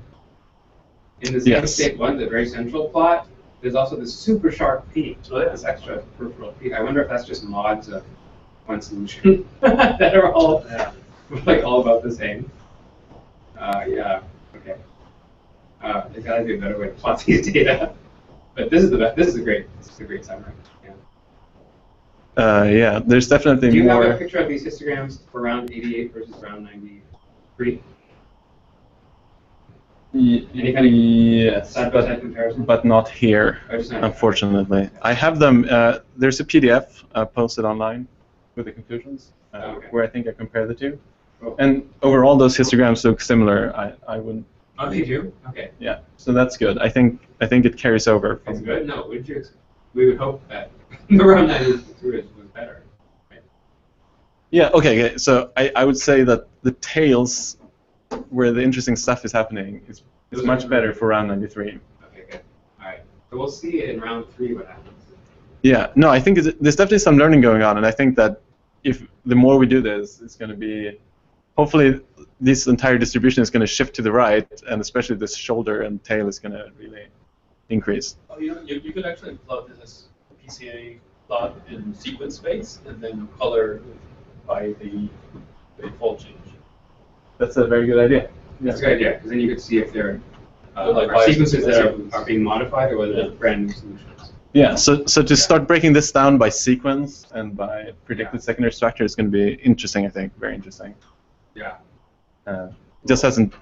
In the same Yes. state one, the very central plot, there's also this super sharp peak, this extra peripheral peak. I wonder if that's just mods of one solution that are all like all about the same. Yeah, okay. There's gotta be a better way to plot these data. But this is the best. This is a great summary. Yeah. Yeah, there's definitely Do you more. have a picture of these histograms for round 88 versus round 93? Any kind of Yes, side-by-side comparison? but not here, Oh, just not- unfortunately. I have them. There's a PDF posted online with the conclusions, Okay. where I think I compare the two. Cool. And overall, those histograms look similar. I wouldn't. Oh, they do? Okay. Yeah, so that's good. I think it carries over. That's good. No, we would hope that the round 92 was better. Right? Yeah. Okay. So I would say that the tails, where the interesting stuff is happening, is much better for round 93. Okay, good. All right. So we'll see in round 3 what happens. Yeah. No, I think there's definitely some learning going on, and I think that if the more we do this, it's going to be, hopefully, this entire distribution is going to shift to the right, and especially this shoulder and tail is going to really increase. Oh, you could actually plot this as PCA plot in sequence space and then color by the fold change. That's a very good idea. That's a good idea, because then you could see if there Like are bias sequences that sequence. are being modified or whether they're brand new solutions. Yeah. So to start breaking this down by sequence and by predicted secondary structure is going to be interesting. I think very interesting. Yeah. Just hasn't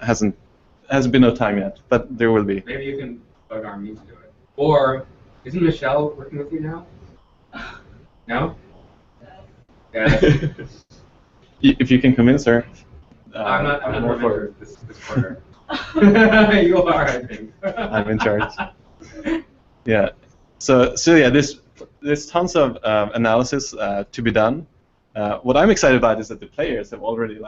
been no time yet, but there will be. Maybe you can bug our me to do it. Or isn't Michelle working with you now? No? Yeah. If you can convince her. I'm not all for her this quarter. You are, I think. I'm in charge. Yeah. So yeah, there's tons of analysis to be done. What I'm excited about is that the players have already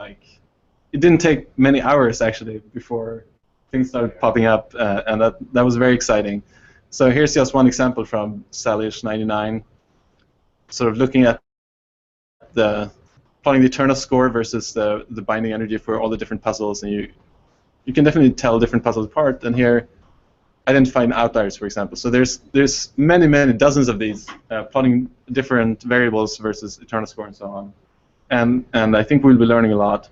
it didn't take many hours actually before things started popping up, and that was very exciting. So here's just one example from Salish 99, sort of looking at plotting the EteRNA score versus the binding energy for all the different puzzles, and you can definitely tell different puzzles apart. And here, identifying outliers, for example. So there's many dozens of these plotting different variables versus EteRNA score and so on. And I think we'll be learning a lot.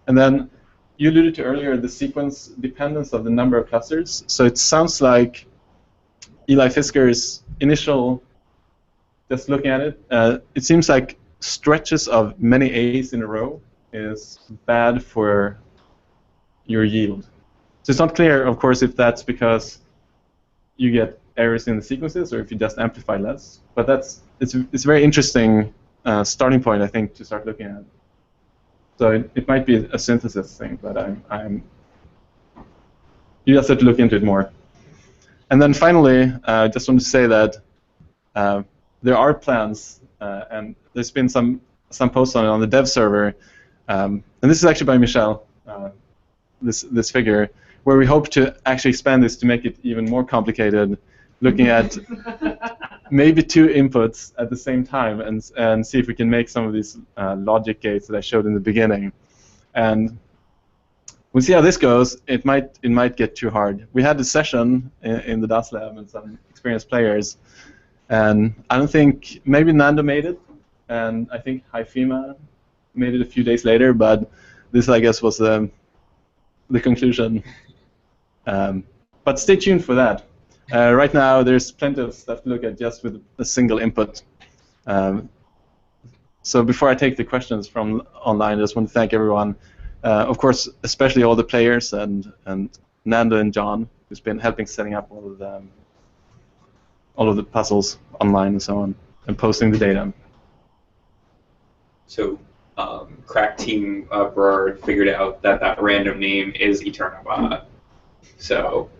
And then you alluded to earlier the sequence dependence of the number of clusters. So it sounds like Eli Fisker's initial, just looking at it, it seems like stretches of many A's in a row is bad for your yield. So it's not clear, of course, if that's because you get errors in the sequences or if you just amplify less. But it's a very interesting starting point, I think, to start looking at. So it might be a synthesis thing, but you just have to look into it more. And then finally, I just want to say that there are plans, and there's been some posts on it on the dev server, and this is actually by Michelle, this figure, where we hope to actually expand this to make it even more complicated, looking at maybe 2 inputs at the same time and see if we can make some of these logic gates that I showed in the beginning. And we'll see how this goes. It might get too hard. We had a session in the DAS lab and some experienced players, and I don't think, maybe Nando made it, and I think Haifima made it a few days later, but this, I guess, was the conclusion. But stay tuned for that. Right now, there's plenty of stuff to look at just with a single input. So before I take the questions from online, I just want to thank everyone. Of course, especially all the players and Nando and John, who's been helping setting up all of the puzzles online and so on, and posting the data. So, crack team Berard figured out that random name is EteRNA. So